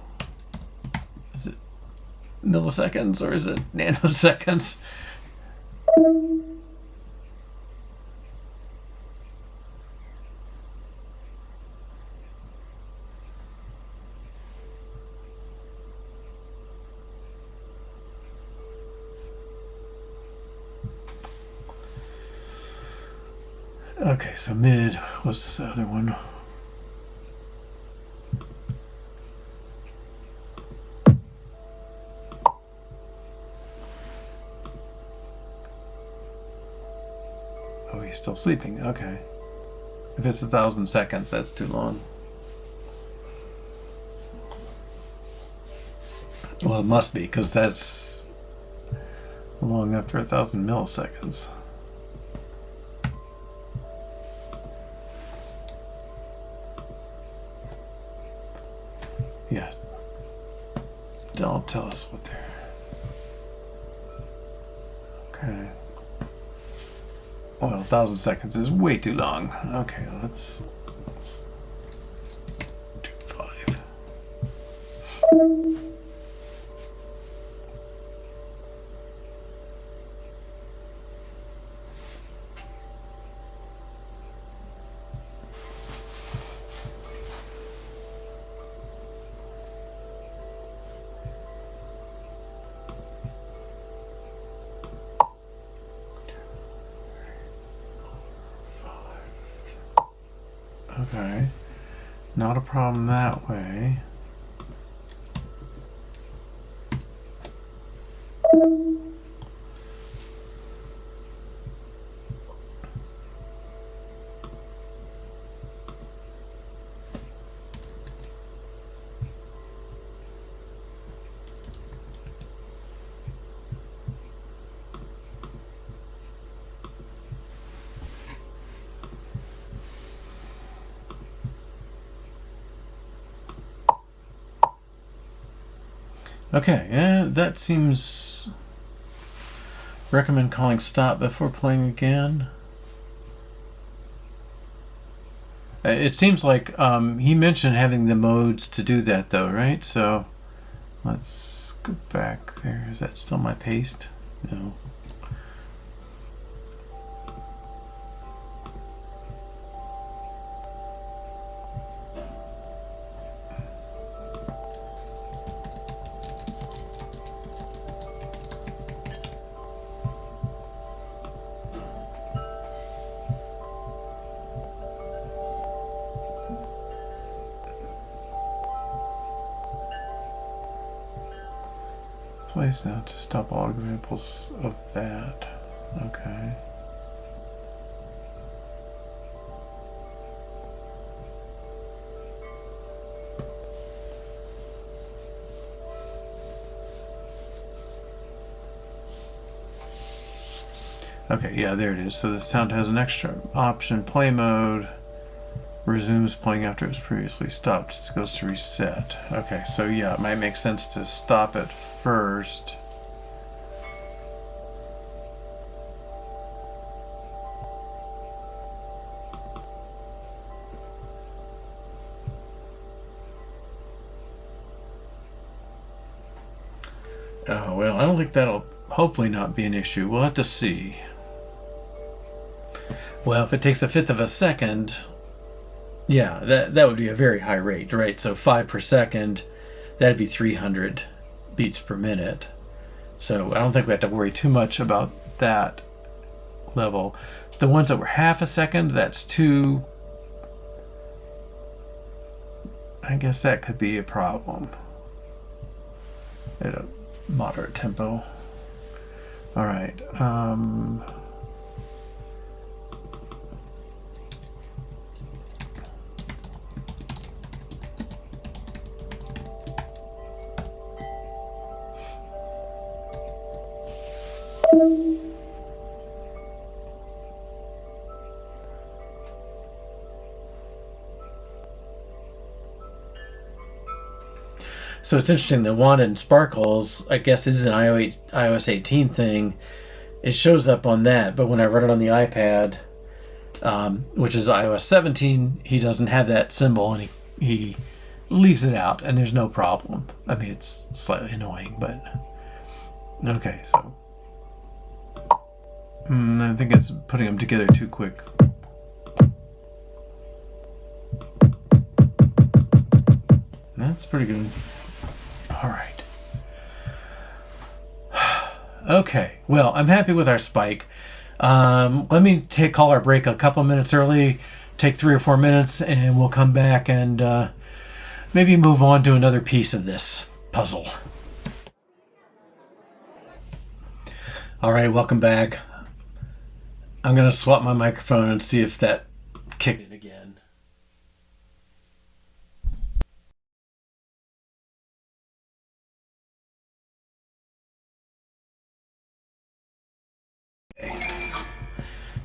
Is it milliseconds or is it nanoseconds? Okay, so mid was the other one. Oh, he's still sleeping. Okay. If it's 1,000 seconds, that's too long. Well, it must be, because that's long after 1,000 milliseconds. Yeah. Don't tell us what they're... Okay. Well, 1,000 seconds is way too long. Okay, let's do 5. Okay, not a problem that way. Okay, that seems... Recommend calling stop before playing again. It seems like he mentioned having the modes to do that though, right? So let's go back there. Is that still my paste? No. Play sound to stop all examples of that. Okay. Okay, yeah, there it is. So the sound has an extra option, play mode, resumes playing after it was previously stopped. It goes to reset. Okay, so yeah, it might make sense to stop it first. Oh, well, I don't think that'll hopefully not be an issue. We'll have to see. Well, if it takes a fifth of a second, yeah, that would be a very high rate, right? So 5 per second, that'd be 300 beats per minute. So I don't think we have to worry too much about that level. The ones that were half a second, that's 2. I guess that could be a problem at a moderate tempo. All right. So it's interesting, the Wand and Sparkles, I guess this is an iOS 18 thing. It shows up on that, but when I run it on the iPad, which is iOS 17, he doesn't have that symbol, and he leaves it out, and there's no problem. I mean, it's slightly annoying, but... Okay, so... I think it's putting them together too quick. That's pretty good. All right. Okay. Well, I'm happy with our spike. Let me call our break a couple minutes early, take 3 or 4 minutes, and we'll come back and maybe move on to another piece of this puzzle. All right, welcome back. I'm going to swap my microphone and see if that kicked in again.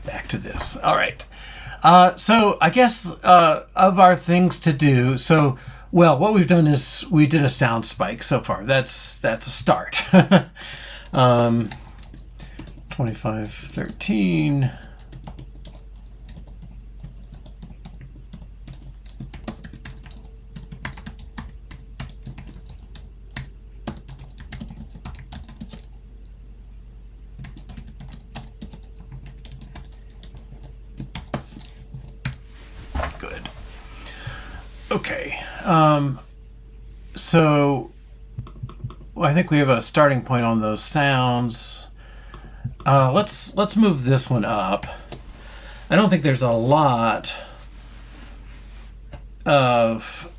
Back to this. All right. So I guess of our things to do, well, what we've done is we did a sound spike so far. That's a start. 2513. Good. Okay. So I think we have a starting point on those sounds. Let's move this one up. I don't think there's a lot of...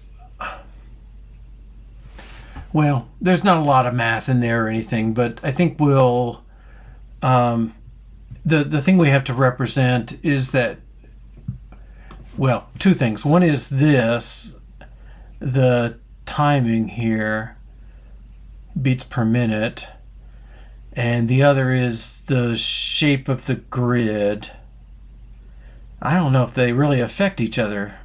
Well, there's not a lot of math in there or anything, but I think we'll... The thing we have to represent is that... Well, 2 things. One is this, the timing here, beats per minute. And the other is the shape of the grid. I don't know if they really affect each other.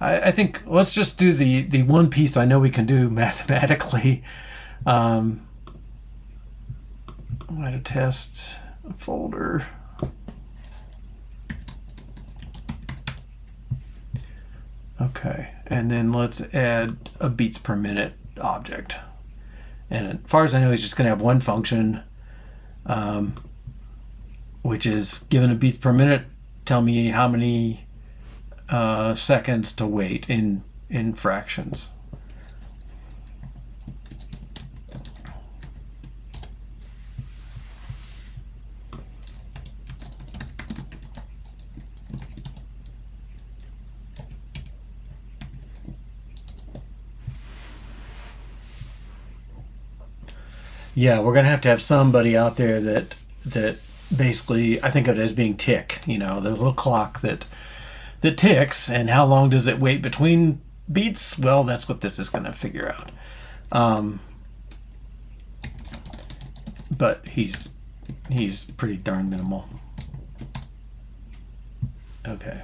I think let's just do the one piece I know we can do mathematically. Write a test folder. Okay, and then let's add a beats per minute object. And as far as I know, he's just going to have one function, which is given a beats per minute, tell me how many seconds to wait in fractions. Yeah, we're gonna have to have somebody out there that basically, I think of it as being tick. You know, the little clock that ticks, and how long does it wait between beats? Well, that's what this is gonna figure out. But he's pretty darn minimal. Okay.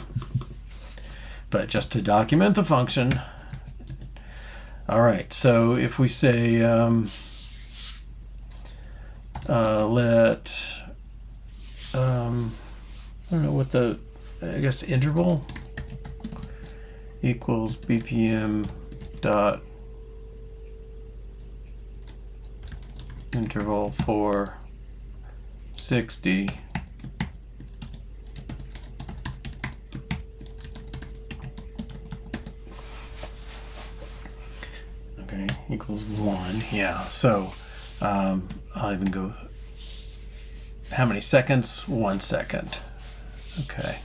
But just to document the function. All right, so if we say let I don't know what the, I guess interval equals BPM dot interval for 60 equals 1. Yeah, so I'll even go, how many seconds? 1 second. Okay.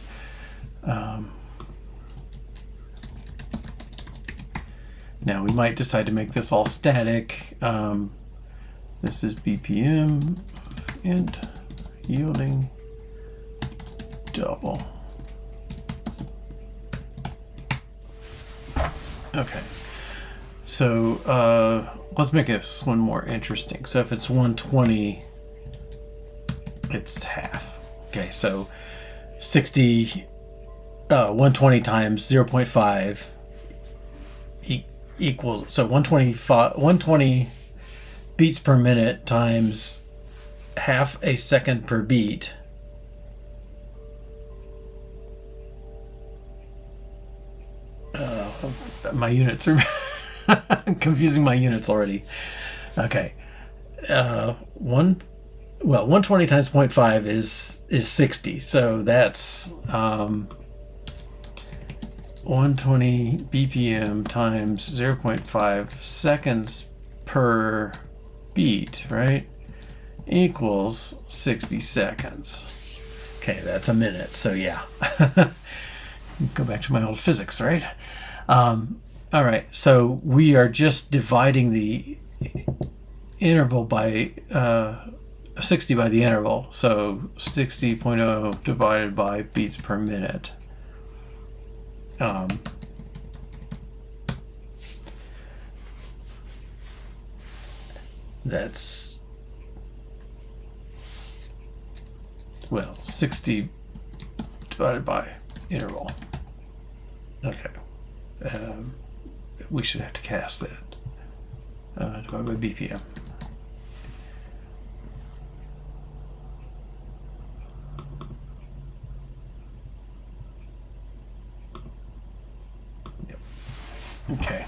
Now we might decide to make this all static. This is BPM int yielding double. Okay. So let's make this one more interesting. So if it's 120, it's half. Okay, so 120 times 0.5 equals, so 120 beats per minute times half a second per beat. My units are I'm confusing my units already. Okay. 120 times 0.5 is 60. So that's 120 BPM times 0.5 seconds per beat, right? Equals 60 seconds. Okay, that's a minute. So yeah. Go back to my old physics, right? All right, so we are just dividing the interval by 60 by the interval. So 60.0 divided by beats per minute. That's, well, 60 divided by interval. Okay. We should have to cast that. Divided by BPM. Yep. Okay.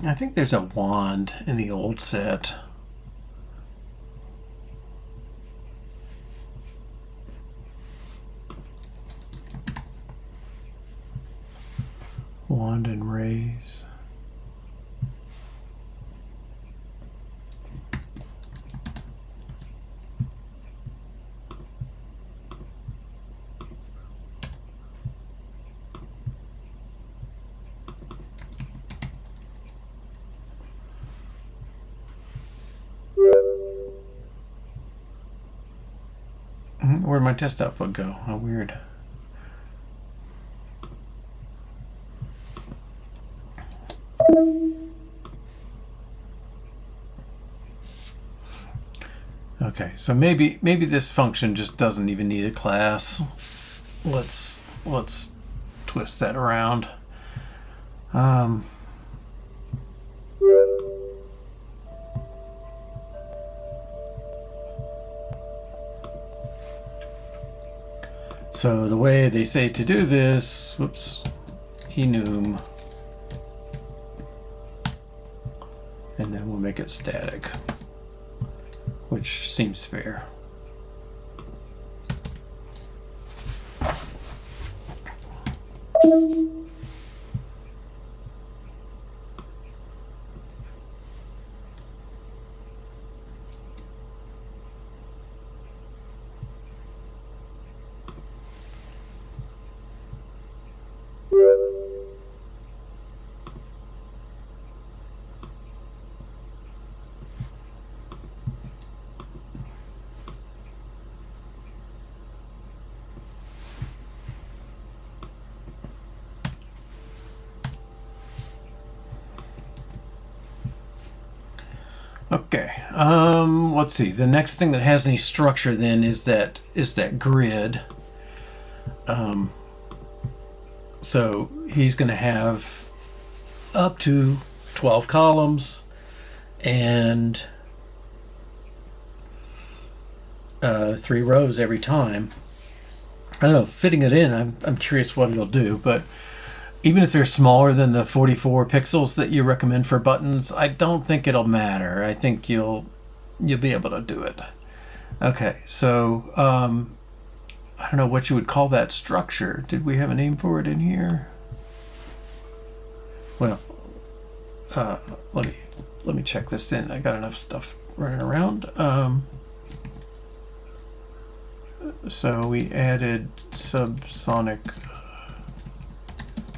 I think there's a wand in the old set. Wand and raise. Where'd my test output go? How weird. Okay, so maybe this function just doesn't even need a class. Let's twist that around. So the way they say to do this, whoops, enum, and then we'll make it static, which seems fair. Okay. Let's see. The next thing that has any structure then is that grid. So he's going to have up to 12 columns and 3 rows every time. I don't know, fitting it in, I'm curious what it'll do, but even if they're smaller than the 44 pixels that you recommend for buttons, I don't think it'll matter. I think you'll be able to do it. Okay, so I don't know what you would call that structure. Did we have a name for it in here? Well, let me check this in. I got enough stuff running around. So we added Subsonic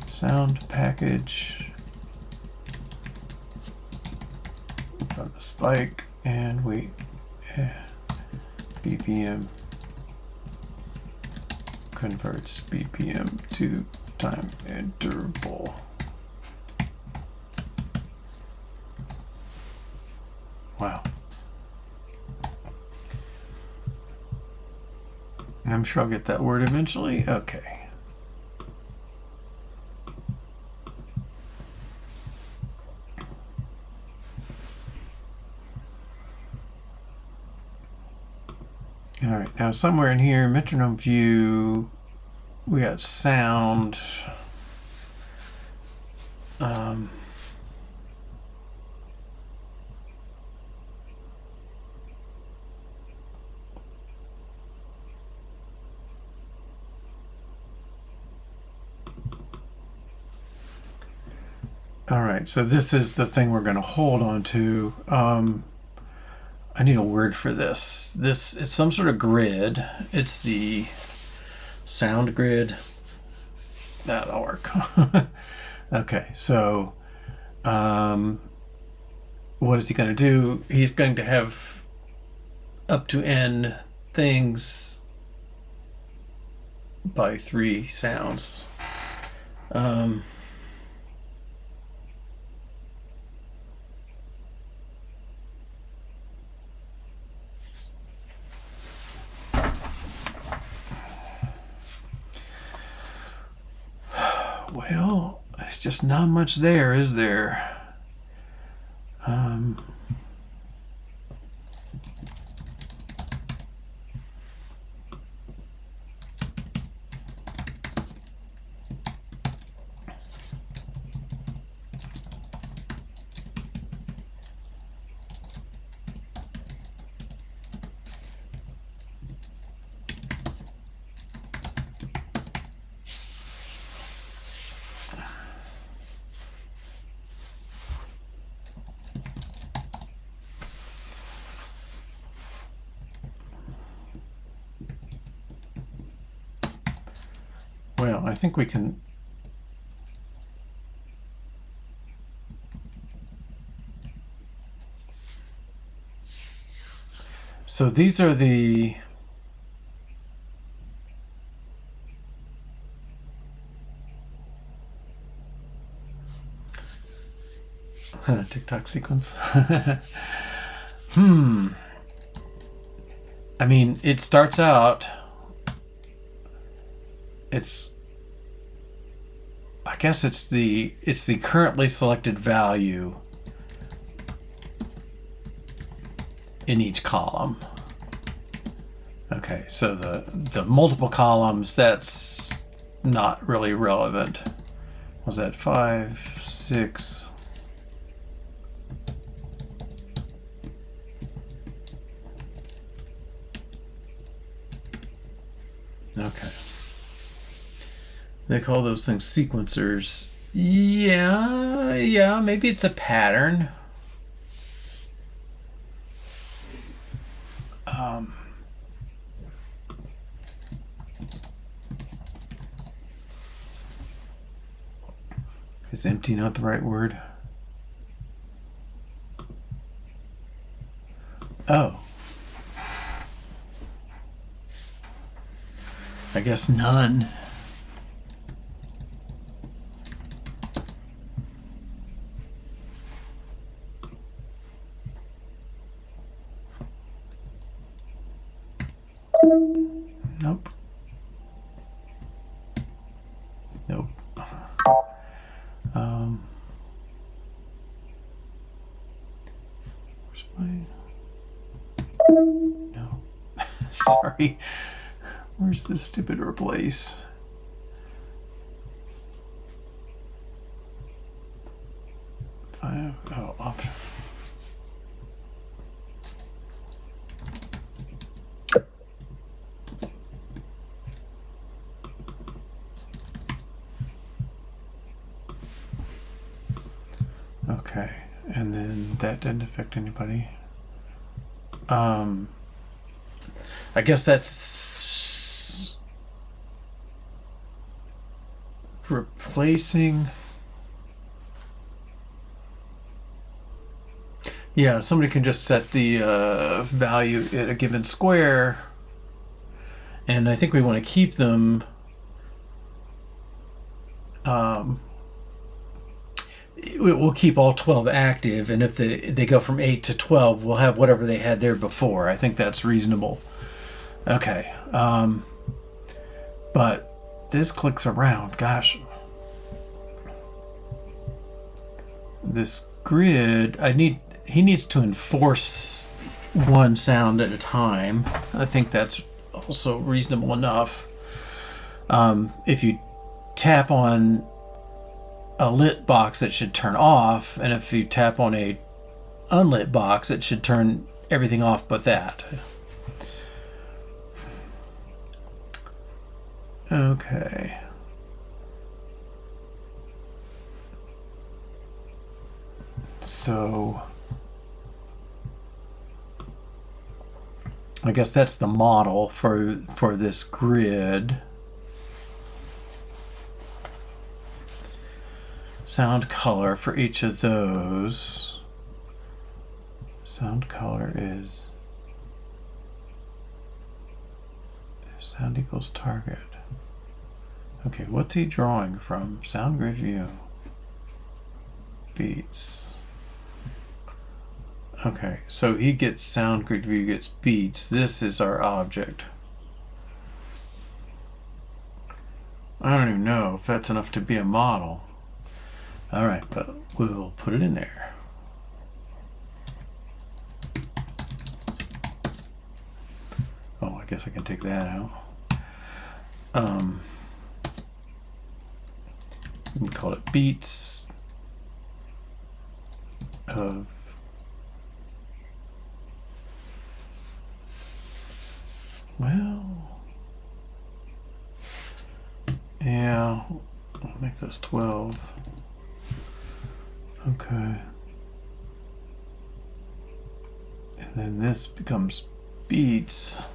sound package on the spike, and we BPM converts BPM to time interval. Wow. I'm sure I'll get that word eventually. Okay. All right, now somewhere in here, metronome view, we got sound. All right, so this is the thing we're going to hold on to. I need a word for this. It's some sort of grid. It's the sound grid. That'll work. Okay, so what is he going to do? He's going to have up to n things by 3 sounds. Well, there's just not much there, is there? Well, I think we can. So these are the TikTok sequence. I mean, it starts out. I guess it's the currently selected value in each column. Okay, so the multiple columns, that's not really relevant. Was that 5, 6? Okay. They call those things sequencers. Yeah, maybe it's a pattern. Is empty not the right word? Oh. I guess none. Sorry. Where's this stupid replace? Oh, option. Okay, and then that didn't affect anybody. I guess that's replacing. Yeah, somebody can just set the value at a given square, and I think we want to keep them. We'll keep all 12 active, and if they go from 8 to 12, we'll have whatever they had there before. I think that's reasonable. Okay. But this clicks around. Gosh. This grid, he needs to enforce one sound at a time. I think that's also reasonable enough. If you tap on a lit box, it should turn off, and if you tap on a unlit box, it should turn everything off but that. Okay. So I guess that's the model for this grid. Sound color for each of those. Sound color is sound equals target. Okay, what's he drawing from? Sound grid view. Beats. Okay, so he gets sound grid view, gets beats. This is our object. I don't even know if that's enough to be a model. All right, but we'll put it in there. Oh, I guess I can take that out. We can call it beats of yeah, I'll make this 12. Okay. And then this becomes beats.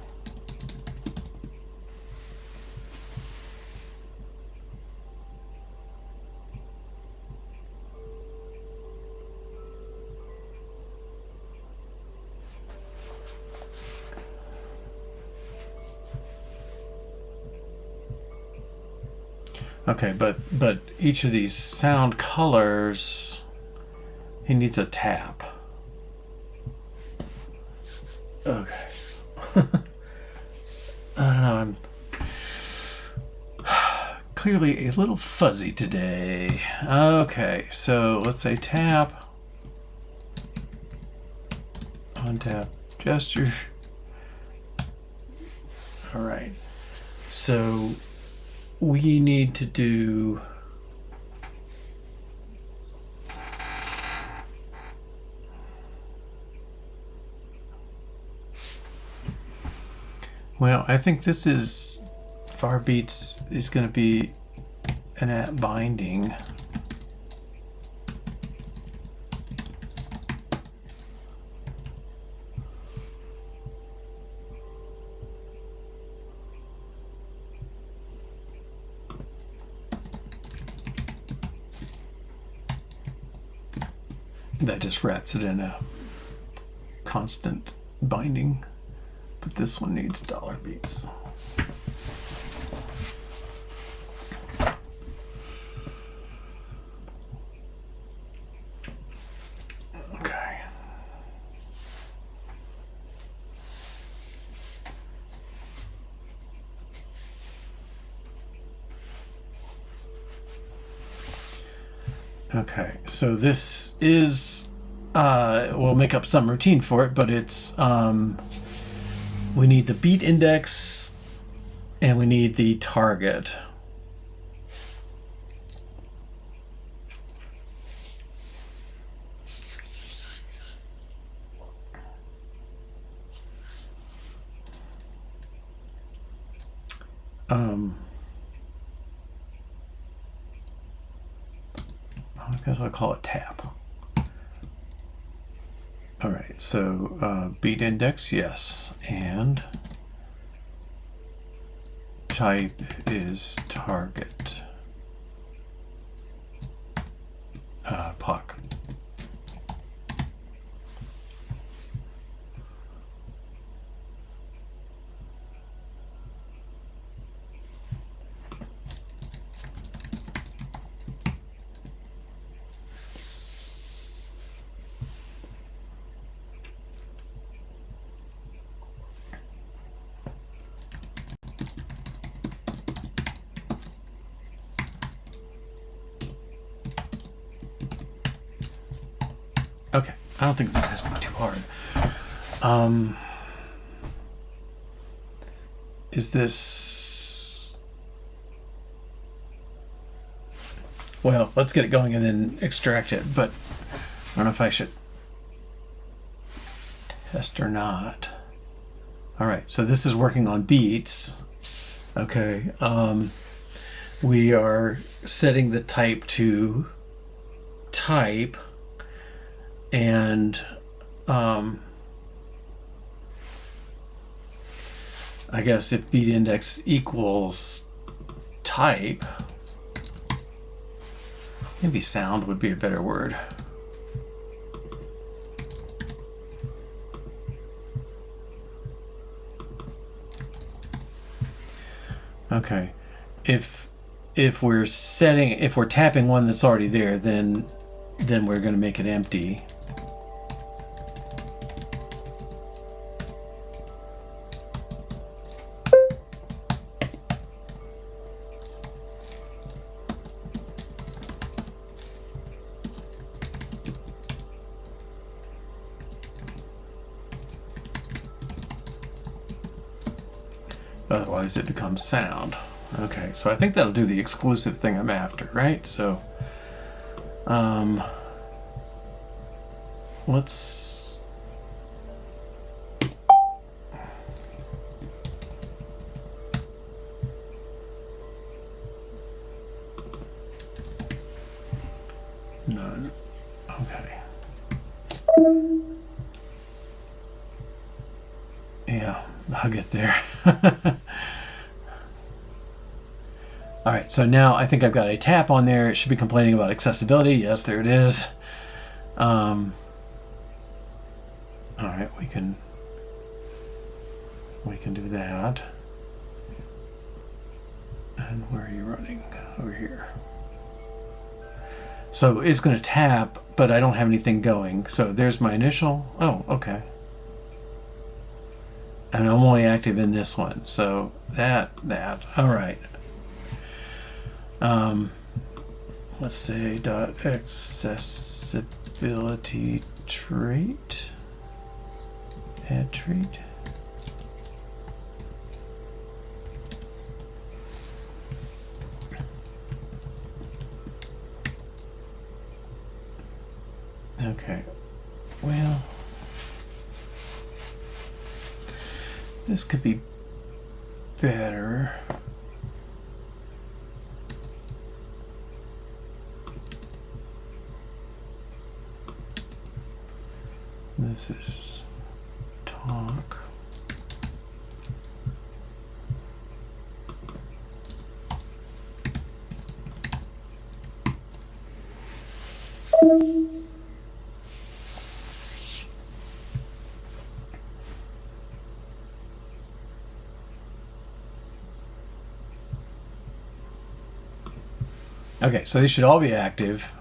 Okay, but each of these sound colors, he needs a tap. Okay. I don't know, I'm clearly a little fuzzy today. Okay, so let's say tap, untap, gesture. All right, so we need to do well, I think this is var beats is going to be an at binding. That just wraps it in a constant binding, but this one needs dollar beats. Okay. Okay, so this is, we'll make up some routine for it, but it's we need the beat index and we need the target. I guess I'll call it tap. All right, so beat index, yes, and type is target. POC. Okay, I don't think this has to be too hard. Is this... Well, let's get it going and then extract it, but I don't know if I should test or not. All right, so this is working on beats. Okay, we are setting the type to type. And I guess if beat index equals type, maybe sound would be a better word. Okay, if we're tapping one that's already there, then we're going to make it empty. Otherwise it becomes sound. Okay, so I think that'll do the exclusive thing I'm after, right? So let's none. Okay. Yeah, I'll get there. All right, so now I think I've got a tap on there. It should be complaining about accessibility. Yes, there it is. All right, we can do that. And where are you running? Over here. So it's going to tap, but I don't have anything going. So there's my initial. Oh, okay. And I'm only active in this one. So that. All right. Let's say dot accessibility trait. Add trait. Okay. Well, this could be better. This is talk. Okay, so they should all be active.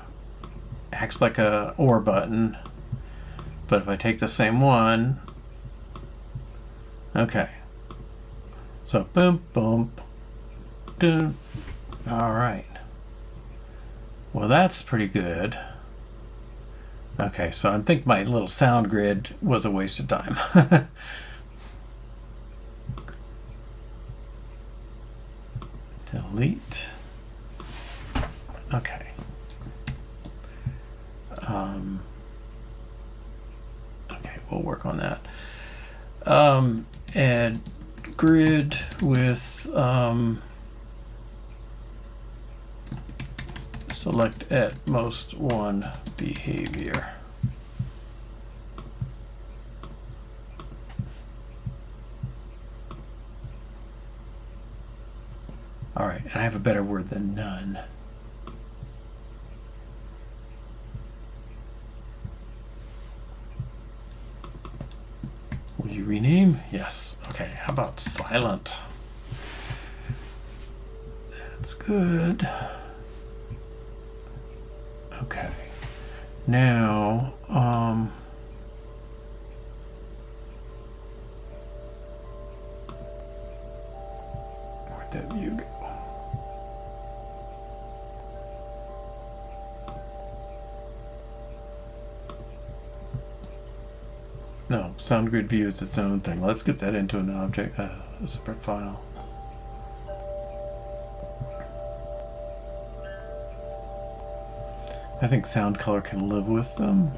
Acts like a OR button. But if I take the same one, okay. So boom, boom, boom. All right. Well, that's pretty good. Okay, so I think my little sound grid was a waste of time. Delete. Okay. Okay, we'll work on that. Add grid with select at most one behavior. All right, and I have a better word than none. Will you rename? Yes. Okay, how about silent? That's good. Okay. Now, where'd that view go? No, SoundGrid view is its own thing. Let's get that into an object, a separate file. I think sound color can live with them.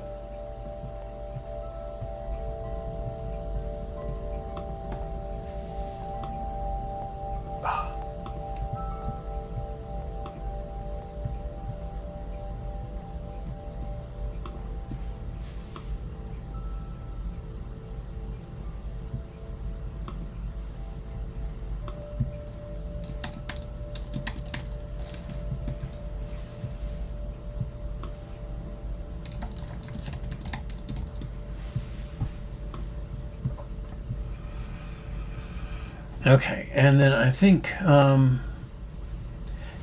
Okay, and then I think,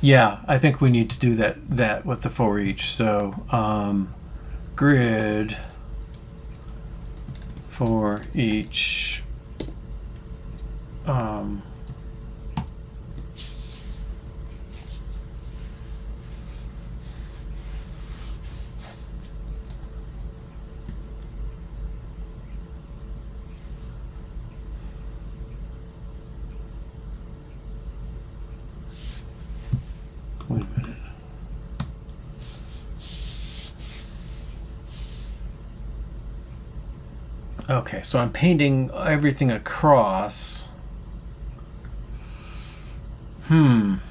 yeah, I think we need to do that with the for each. So grid for each wait a minute. Okay, so I'm painting everything across. And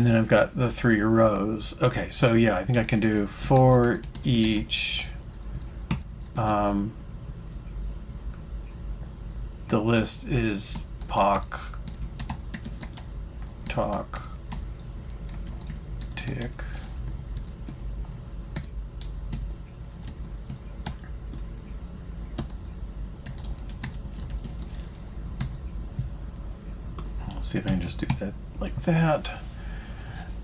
then I've got the 3 rows. Okay, so yeah, I think I can do for each. The list is POC, talk, tick. I'll see if I can just do that like that.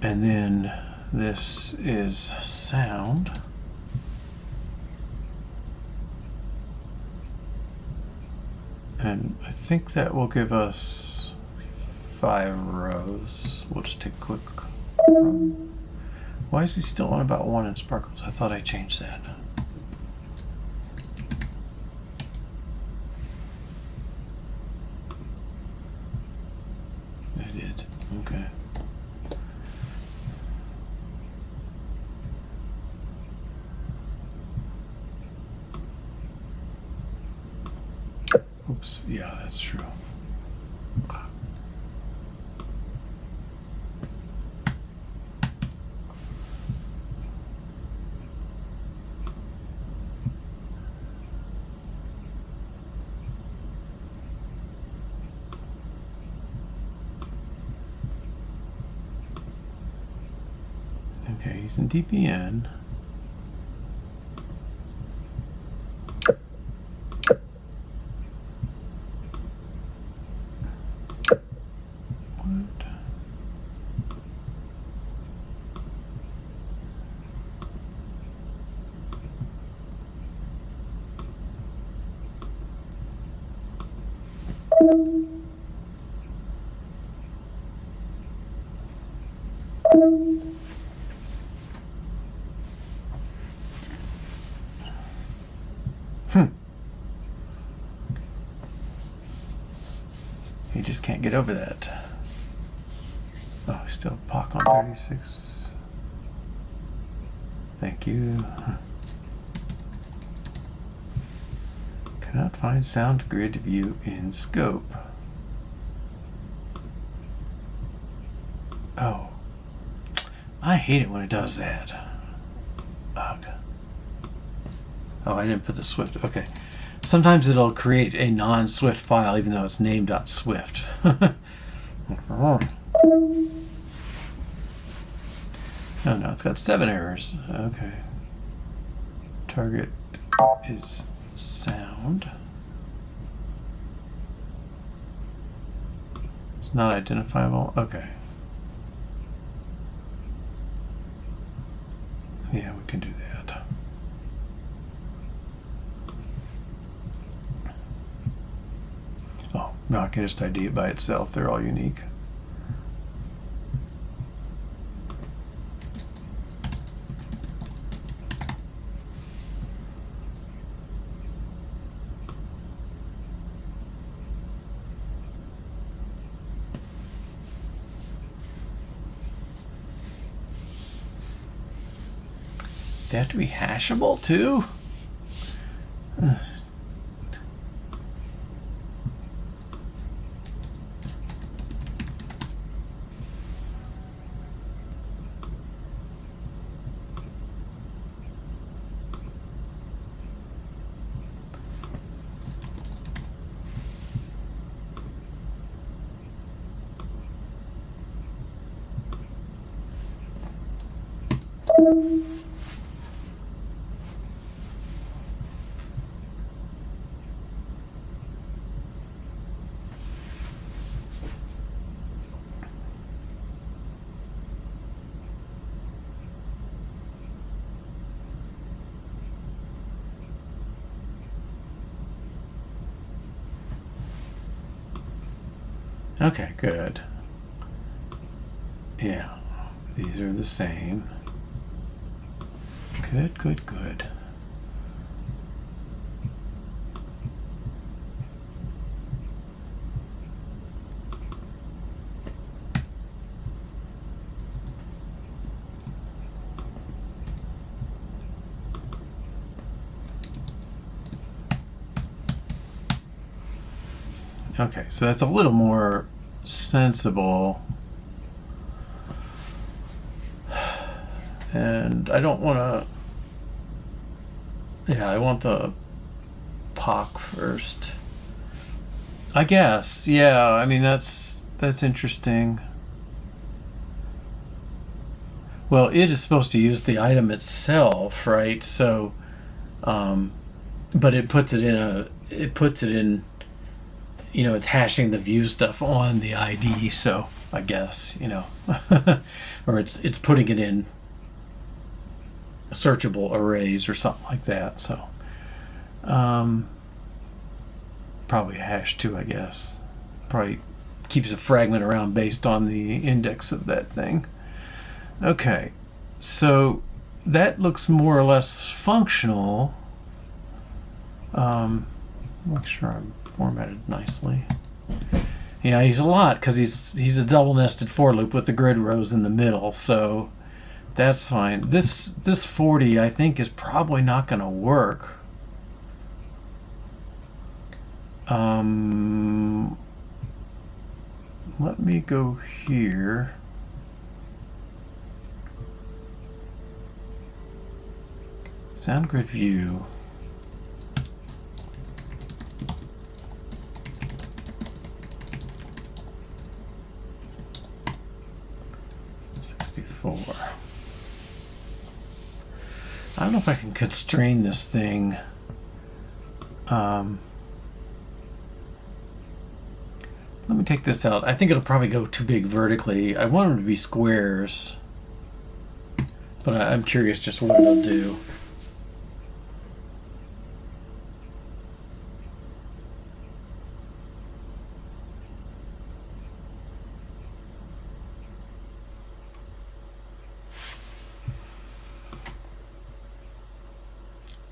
And then this is sound. And I think that will give us 5 rows. We'll just take a quick run. Why is he still on about 1 in sparkles? I thought I changed that. I did. Okay. Oops, yeah, that's true. Okay, he's in DPN. He just can't get over that. Oh, still POC on 36. Thank you. Cannot find sound grid view in scope. Oh. I hate it when it does that. Ugh. Oh, I didn't put the Swift. Okay. Sometimes it'll create a non-Swift file even though it's named.swift. Oh no, it's got 7 errors. Okay. Target is sound. It's not identifiable. Okay. Yeah, we can do that. Oh, no, I can just ID it by itself. They're all unique. They have to be hashable too? Okay, good. Yeah, these are the same. Good, good, good. Okay, so that's a little more sensible. And I don't want to... Yeah, I want the POC first. I guess, yeah, I mean, that's interesting. Well, it is supposed to use the item itself, right? So, but it puts it in, you know, it's hashing the view stuff on the ID, so I guess, you know, or it's putting it in searchable arrays or something like that. So, probably hash too, I guess. Probably keeps a fragment around based on the index of that thing. Okay, so that looks more or less functional. Make sure I'm formatted nicely. Yeah, he's a lot because he's a double nested for loop with the grid rows in the middle, so that's fine. This 40 I think is probably not going to work. Let me go here. Sound grid view. I don't know if I can constrain this thing. Let me take this out. I think it'll probably go too big vertically. I want them to be squares, but I'm curious just what it'll do.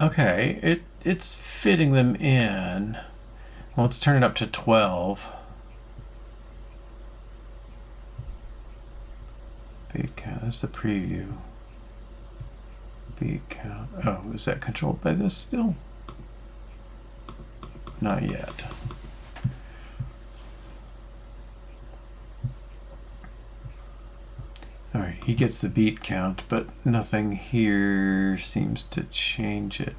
Okay, it's fitting them in. Well, let's turn it up to 12. Beat count, that's the preview. Beat count. Oh, is that controlled by this still? Not yet. Alright, he gets the beat count, but nothing here seems to change it.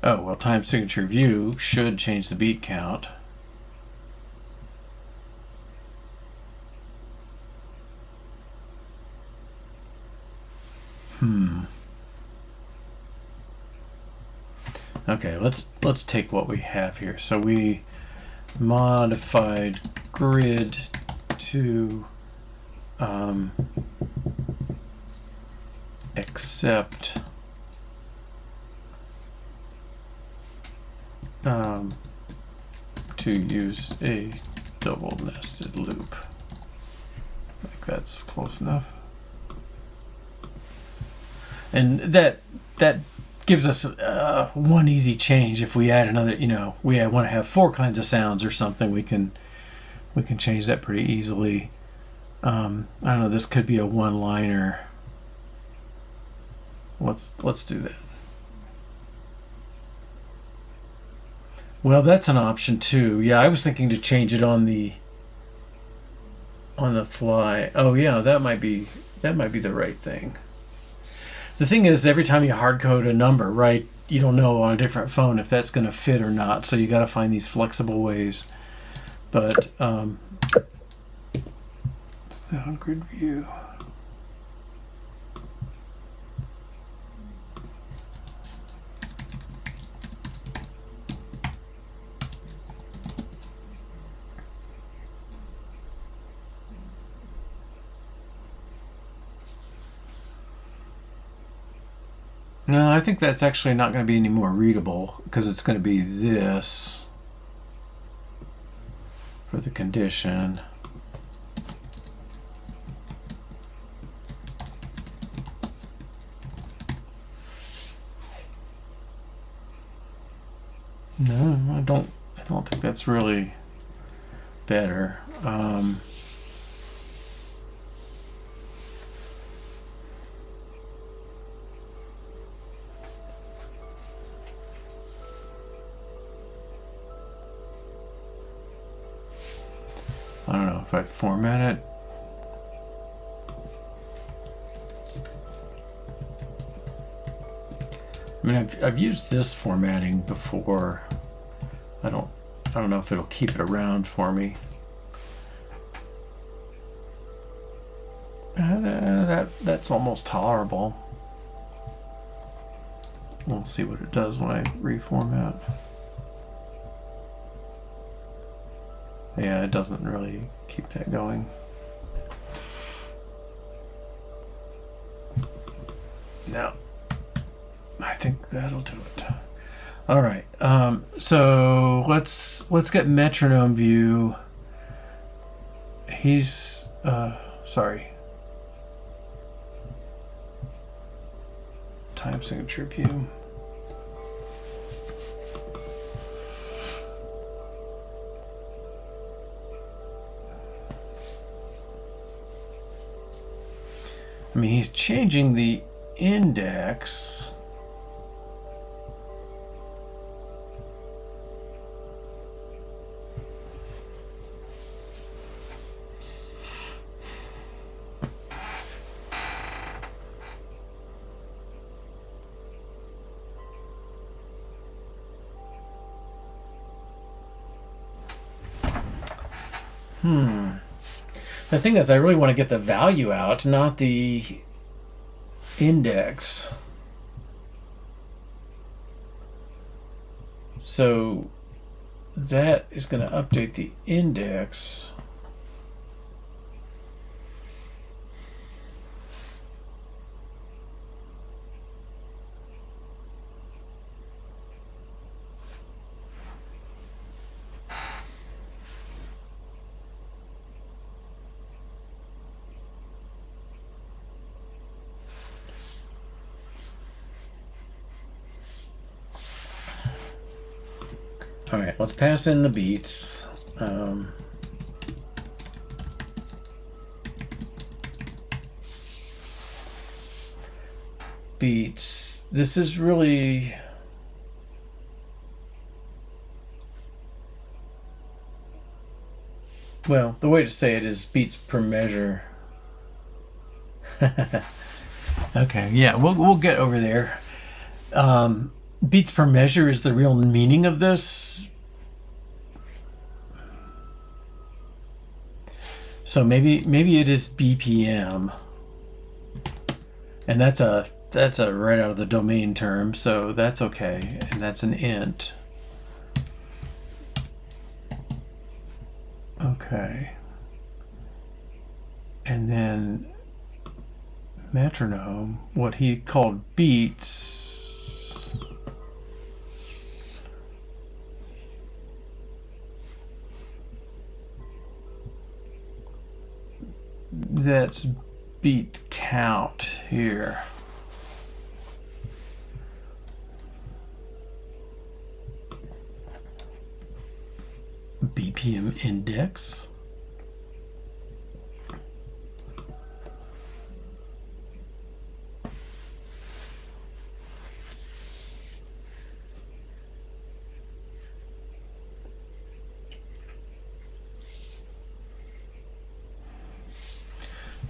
Oh, well, time signature view should change the beat count. Okay, let's take what we have here. So we modified grid to accept to use a double nested loop. I think that's close enough. And that gives us one easy change. If we add another, we want to have 4 kinds of sounds or something, we can change that pretty easily. I don't know, this could be a one-liner. Let's do that. Well, that's an option too. Yeah, I was thinking to change it on the fly. Oh yeah, that might be the right thing. The thing is, every time you hard code a number, right, you don't know on a different phone if that's going to fit or not. So you got to find these flexible ways. But sound grid view. No, I think that's actually not going to be any more readable because it's going to be this for the condition. No, I don't think that's really better. I don't know if I format it. I mean, I've used this formatting before. I don't know if it'll keep it around for me. That's almost tolerable. We'll see what it does when I reformat. Yeah, it doesn't really keep that going. No, I think that'll do it. All right, so let's get metronome view. He's sorry. Time signature view. I mean, he's changing the index. The thing is, I really want to get the value out, not the index. So that is going to update the index. All right, let's pass in the beats. Beats. This is really... Well, the way to say it is beats per measure. Okay, yeah, we'll get over there. Beats per measure is the real meaning of this. So maybe it is BPM, and that's a right out of the domain term, so that's okay, and that's an int. Okay, and then Metronome, what he called beats, that's beat count here. BPM index.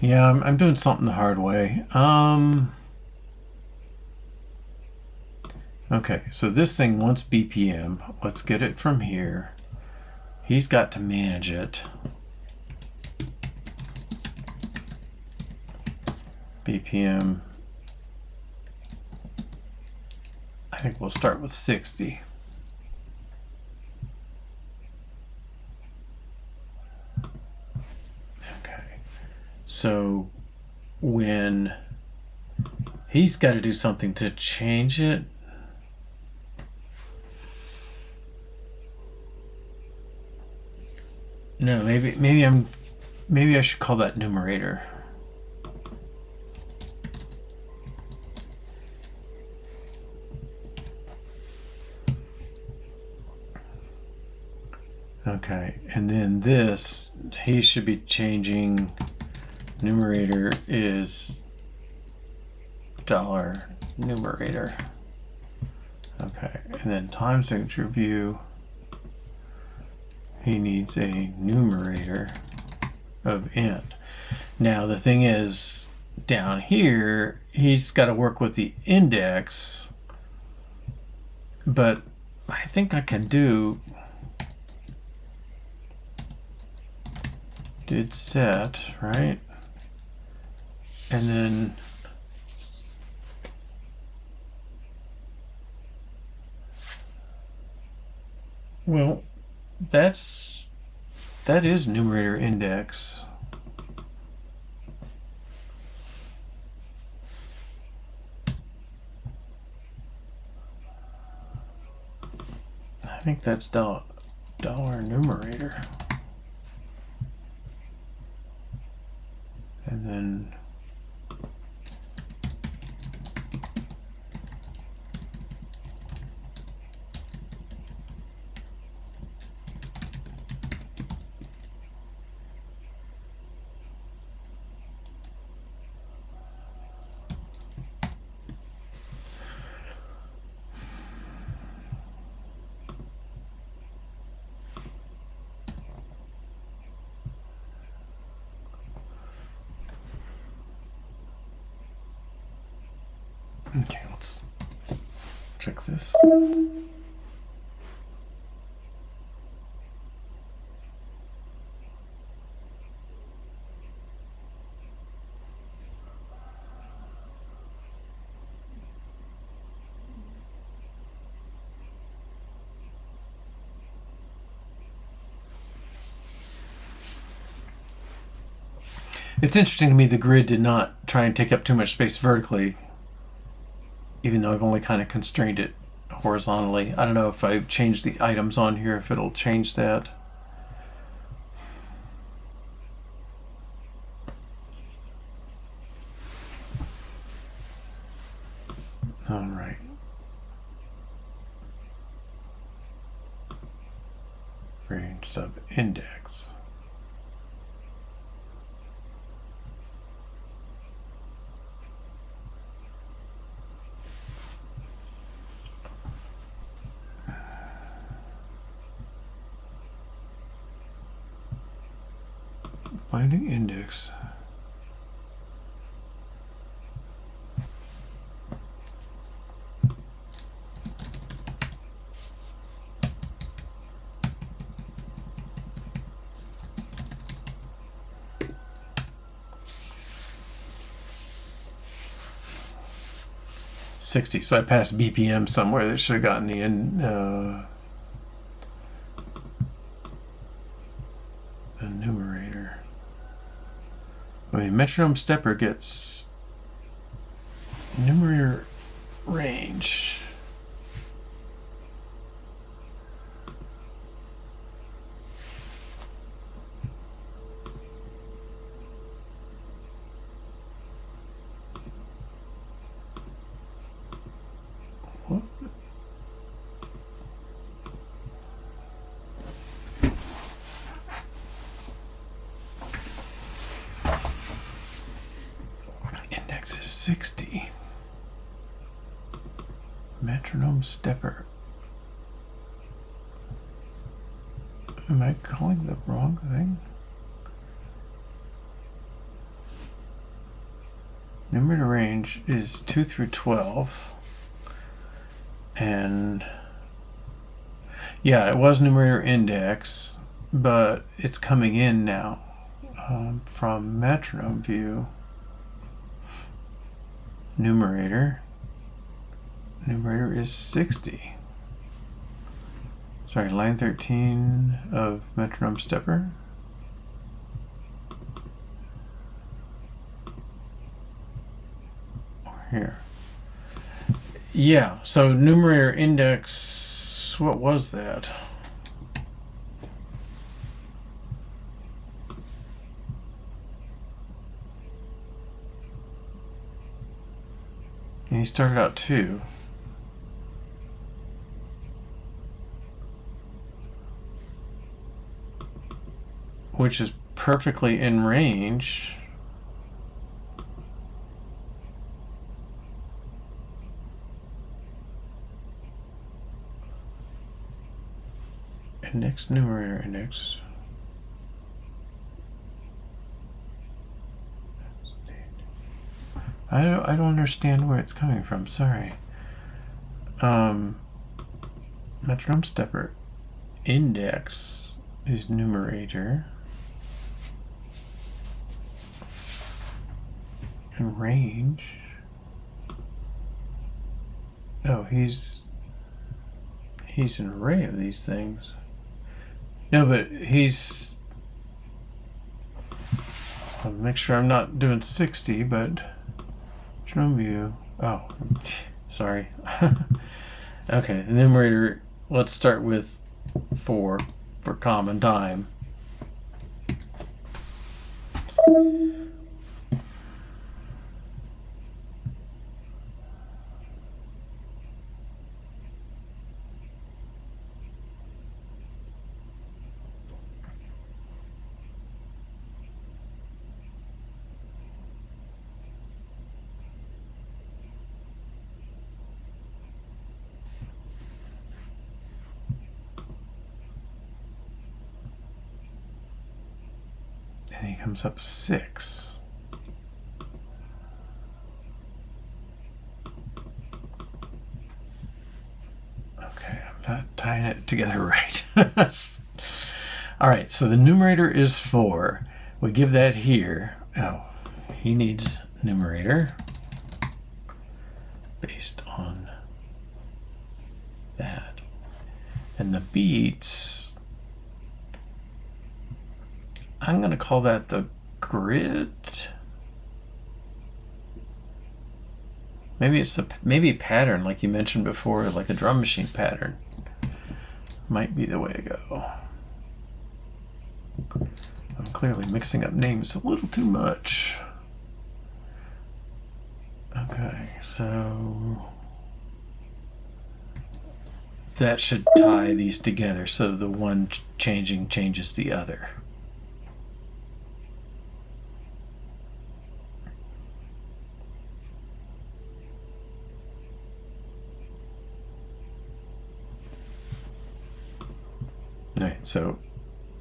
Yeah, I'm doing something the hard way. Okay, so this thing wants BPM. Let's get it from here. He's got to manage it. BPM. I think we'll start with 60. Okay. So when he's got to do something to change it, no, maybe I should call that numerator. Okay, and then this, he should be changing, numerator is dollar numerator. Okay, and then time signature view, he needs a numerator of int. Now the thing is, down here, he's got to work with the index, but I think I can do did set, right? And then well, that is numerator index. I think that's dollar numerator. And then okay, let's check this. It's interesting to me the grid did not try and take up too much space vertically, even though I've only kind of constrained it horizontally. I don't know if I change the items on here, if it'll change that. All right. range sub index. Finding index. $60. So I passed BPM somewhere that should have gotten the numerator. I mean, metronome stepper gets numerator range. What? Index is 60. Metronome stepper. Am I calling the wrong thing? Numerator range is 2 through 12. And yeah, it was numerator index, but it's coming in now from metronome view. Numerator is 60. Sorry, line 13 of metronome stepper. Or here. Yeah, so numerator index, what was that? And he started out 2. Which is perfectly in range. Index, numerator index. I don't understand where it's coming from. Sorry. Metronome stepper index is numerator, and range. Oh, he's an array of these things. No, but he's. I'll make sure I'm not doing 60, but. Metronome view. Oh, sorry. Okay, the numerator. Let's start with 4 for common time. And he comes up 6. Okay, I'm not tying it together right. All right, so the numerator is 4. We give that here. Oh, he needs numerator based on that. And the beats, I'm going to call that the grid. Maybe it's maybe pattern, like you mentioned before, like a drum machine pattern. Might be the way to go. I'm clearly mixing up names a little too much. Okay, so that should tie these together so the one changing changes the other. Alright, so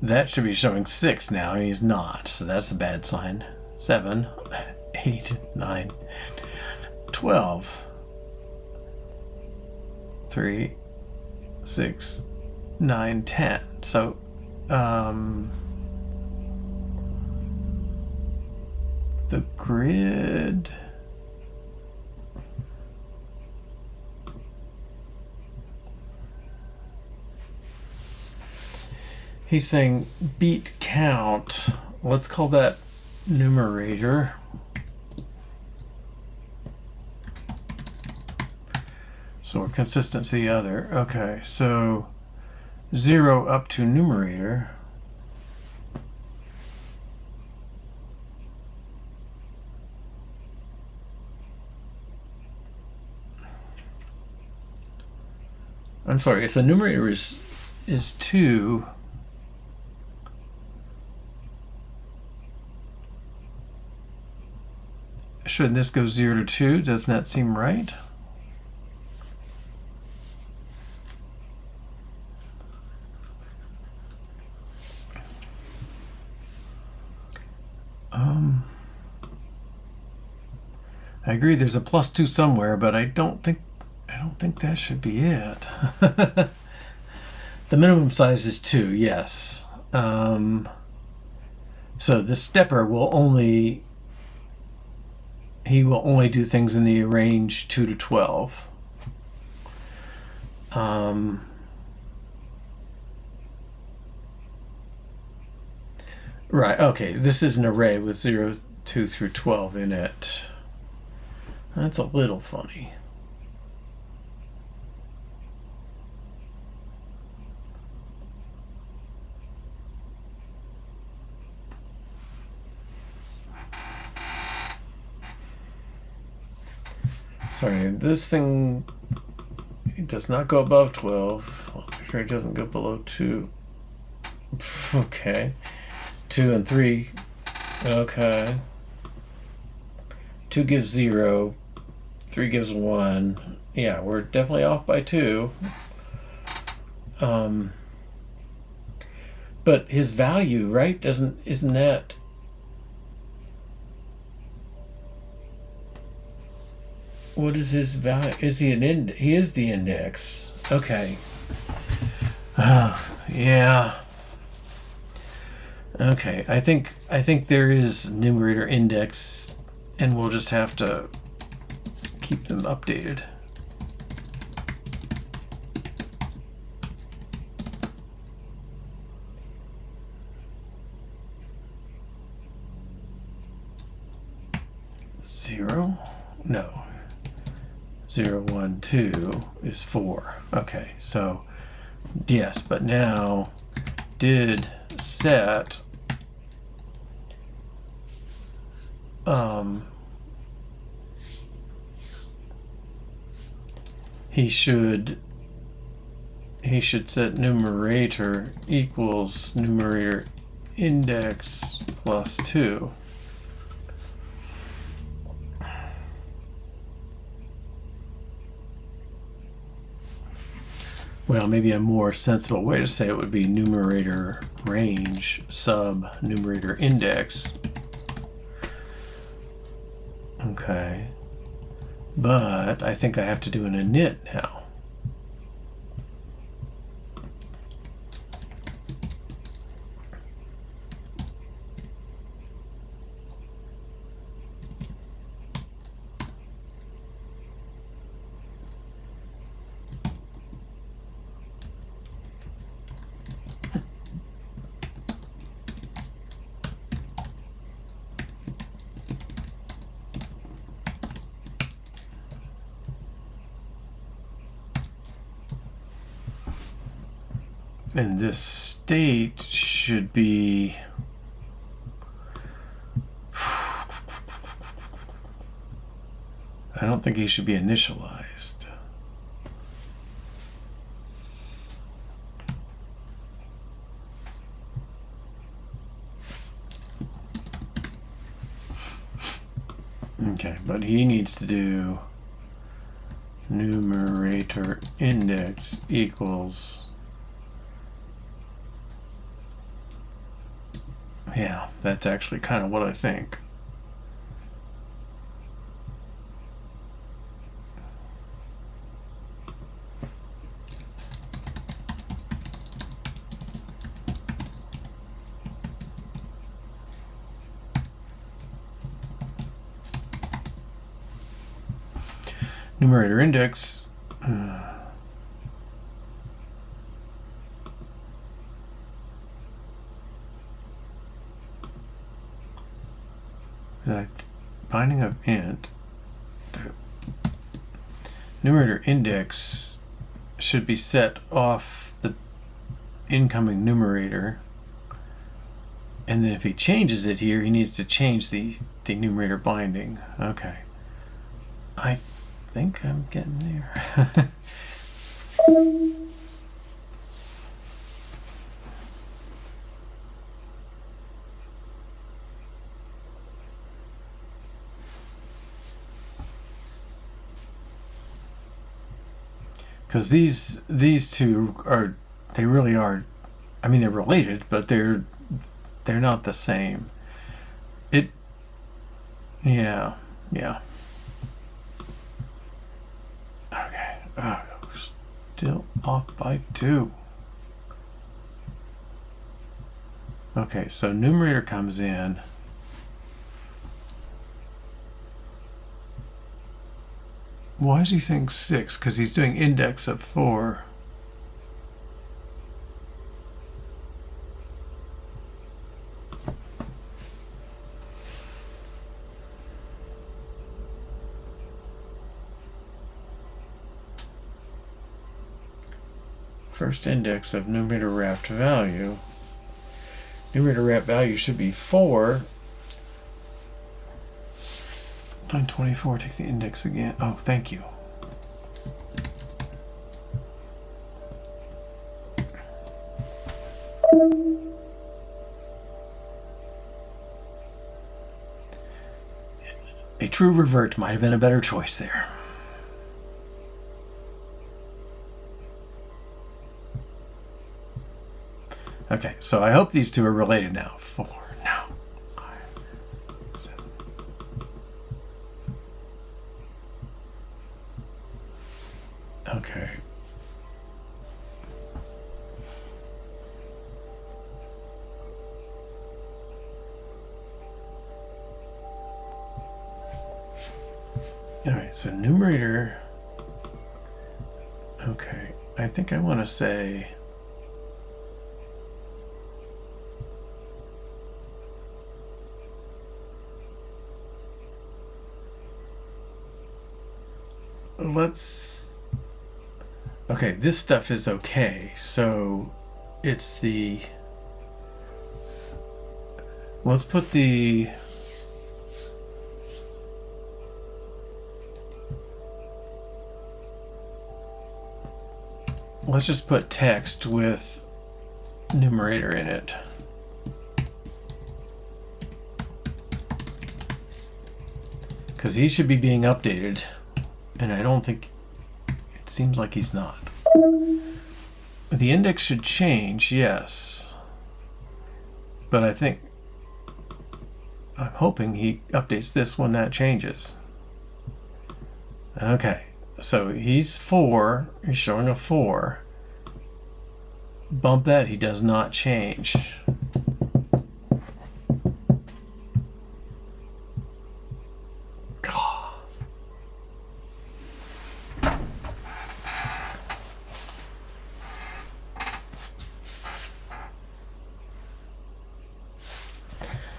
that should be showing 6 now, and he's not, so that's a bad sign. 7, 8, 9, 12, 3, 6, 9, 10. So, the grid. He's saying beat count. Let's call that numerator. So we're consistent to the other. Okay, so 0 up to numerator. I'm sorry, if the numerator is 2, shouldn't this go 0 to 2? Doesn't that seem right? I agree there's a +2 somewhere, but I don't think that should be it. The minimum size is 2, yes. So the stepper will only do things in the range 2 to 12. Right, okay, this is an array with 0, 2 through 12 in it. That's a little funny. Sorry, this thing, it does not go above 12. Well, I'm sure it doesn't go below 2. Okay. 2 and 3. Okay. 2 gives 0. 3 gives 1. Yeah, we're definitely off by 2. But his value, right? Isn't that... What is his value? Is he he is the index. Okay. Yeah. Okay, I think there is numerator index, and we'll just have to keep them updated. Zero? No. 0, 1, 2 is 4. Okay, so yes, but now did set he should set numerator equals numerator index plus 2. Well, maybe a more sensible way to say it would be numerator range sub numerator index. Okay. But I think I have to do an init now. And this state should be I don't think he should be initialized. Okay, but he needs to do numerator index equals. Yeah, that's actually kind of what I think. Numerator index. Binding of int. Numerator index should be set off the incoming numerator. And then if he changes it here, he needs to change the numerator binding. Okay. I think I'm getting there. Because these two are, they really are, I mean, they're related, but they're not the same. Yeah. Okay. Oh, still off by 2. Okay, so numerator comes in. Why is he saying 6? Because he's doing index of 4. First index of numerator wrapped value. Numerator wrapped value should be 4. 924, take the index again. Oh, thank you. A true revert might have been a better choice there. Okay, so I hope these two are related now. 4, no. 5, 7. Okay. All right, so numerator. Okay, I think I want to say. Okay, this stuff is okay, so it's the, let's put the, let's just put text with numerator in it. Because he should be being updated. And I don't think, it seems like he's not. The index should change, yes. But I think, I'm hoping he updates this when that changes. Okay, so he's 4, he's showing a 4. Bump that, he does not change.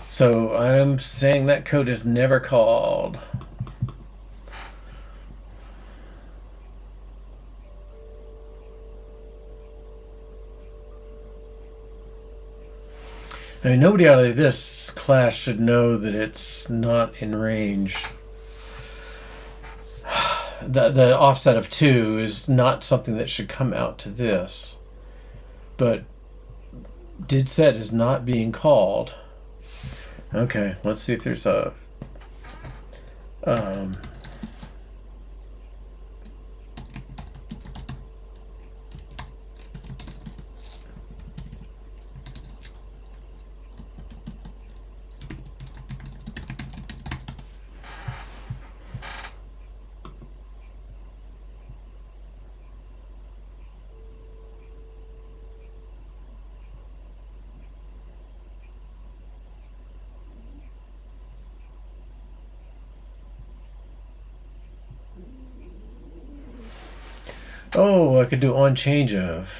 So I'm saying that code is never called. I mean, nobody out of this class should know that it's not in range. The offset of 2 is not something that should come out to this. But did set is not being called. Okay, let's see if there's a Um, oh, I could do on change of.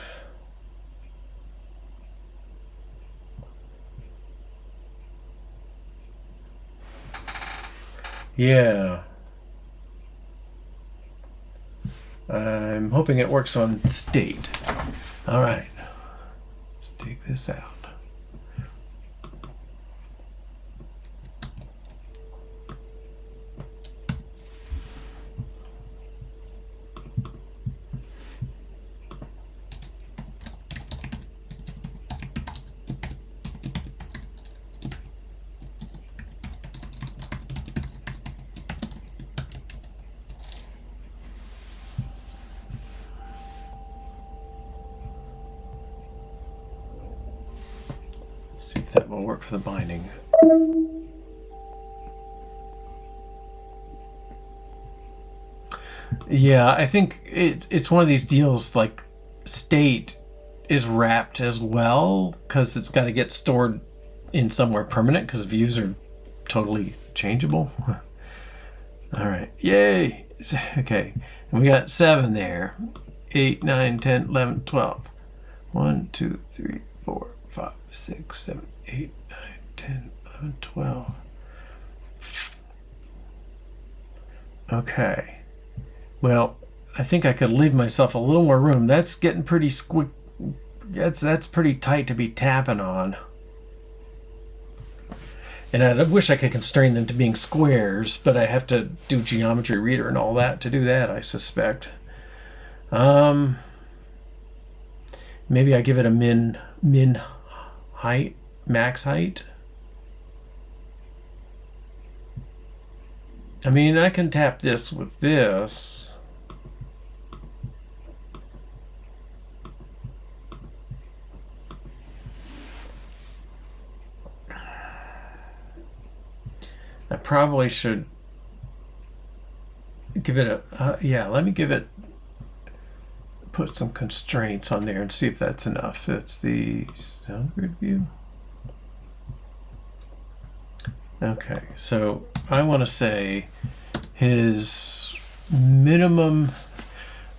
Yeah. I'm hoping it works on state. All right. Let's take this out. See if that will work for the binding. Yeah, I think it's one of these deals like state is wrapped as well because it's got to get stored in somewhere permanent because views are totally changeable. All right, yay. Okay, and we got 7 there. 8, 9, 10, 11, 12. 1, 2, 3, 4, 5, 6, 7, 8, 9, 10, 11, 12. Okay. Well, I think I could leave myself a little more room. That's getting pretty that's pretty tight to be tapping on. And I wish I could constrain them to being squares, but I have to do geometry reader and all that to do that, I suspect. Maybe I give it a min height, max height. I mean, I can tap this with this. I probably should give it a, yeah, let me give it, put some constraints on there and see if that's enough. That's the sound grid view. Okay, so I want to say his minimum,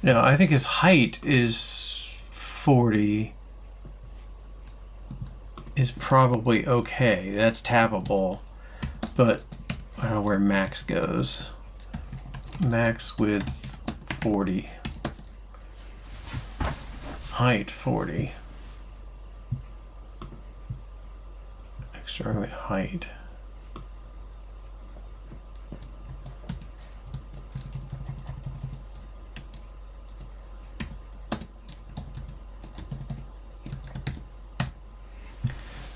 no, I think his height is 40, is probably okay. That's tappable, but I don't know where max goes. Max width 40. Height 40. Extra height.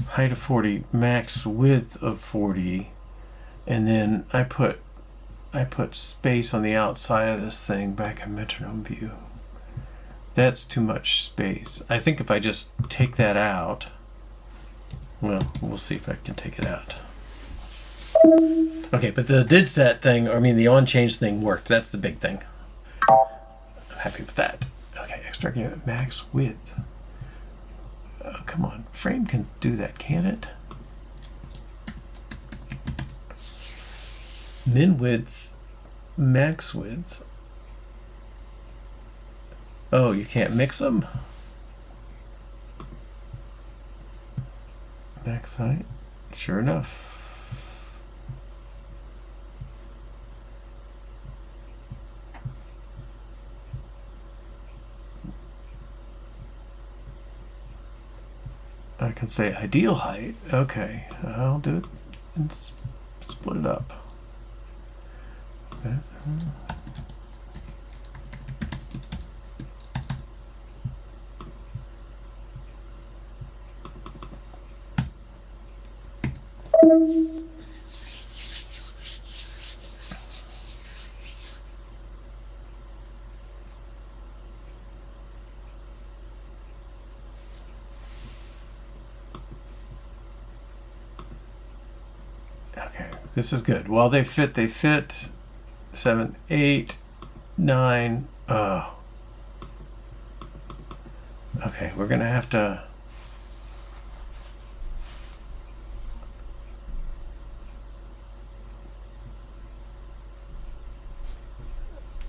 Height of 40, max width of 40, and then I put space on the outside of this thing back in Metronome view. That's too much space. I think if I just take that out, well, we'll see if I can take it out. Okay, but the did set thing, I mean the on change thing worked. That's the big thing. I'm happy with that. Okay, extract unit max width. Oh, come on, frame can do that, can't it? Min width, max width. Oh, you can't mix them? Max height, sure enough. I can say ideal height. Okay, I'll do it and split it up. Okay. This is good. Well, they fit. They fit. 7, 8, 9. Oh. Okay, we're gonna have to.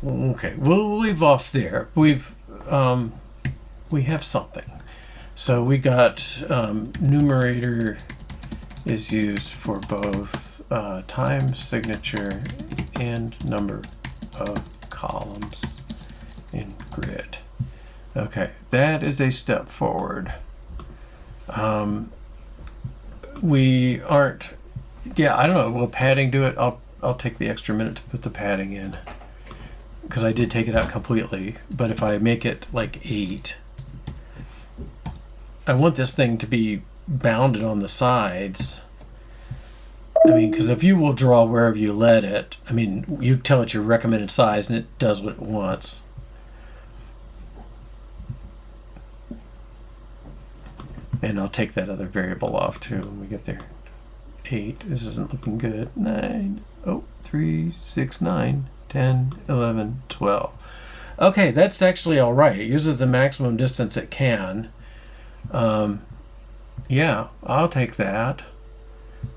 Okay, we'll leave off there. We have something. So we got numerator is used for both time signature and number of columns in grid. Okay, that is a step forward. We aren't. Yeah, I don't know. Will padding do it? I'll take the extra minute to put the padding in, because I did take it out completely. But if I make it like 8, I want this thing to be bounded on the sides. I mean, because if you will draw wherever you let it, I mean, you tell it your recommended size and it does what it wants. And I'll take that other variable off too when we get there. 8, this isn't looking good. 9, 3, 6, 9, 10, 11, 12. Okay, that's actually all right. It uses the maximum distance it can. Yeah, I'll take that.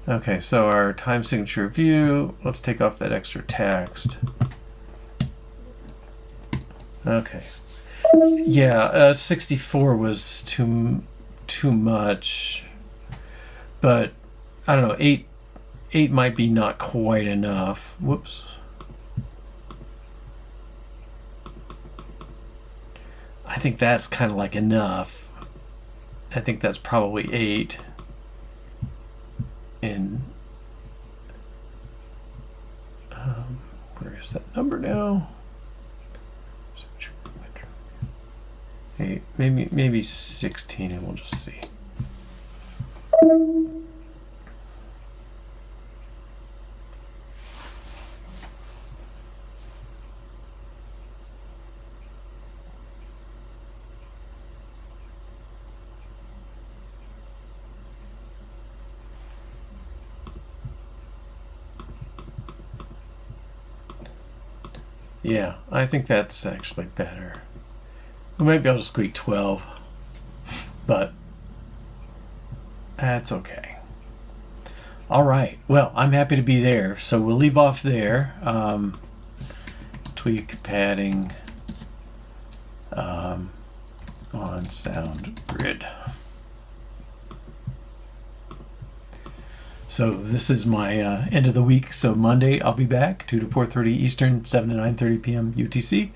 Okay, so our time signature view, let's take off that extra text. Okay. Yeah, 64 was too much, but I don't know, 8 might be not quite enough. Whoops. I think that's kind of like enough. I think that's probably 8. And where is that number now? 8, maybe 16, and we'll just see. Yeah, I think that's actually better. We might be able to squeak 12, but that's okay. All right, well, I'm happy to be there, so we'll leave off there. Tweak padding on sound grid. So this is my end of the week. So Monday I'll be back 2 to 4:30 Eastern, 7 to 9:30 p.m. UTC.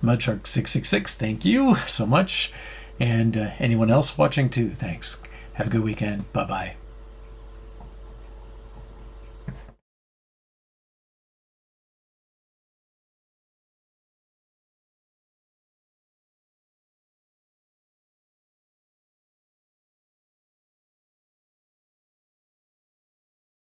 Mudshark 666, thank you so much. And anyone else watching too, thanks. Have a good weekend. Bye-bye.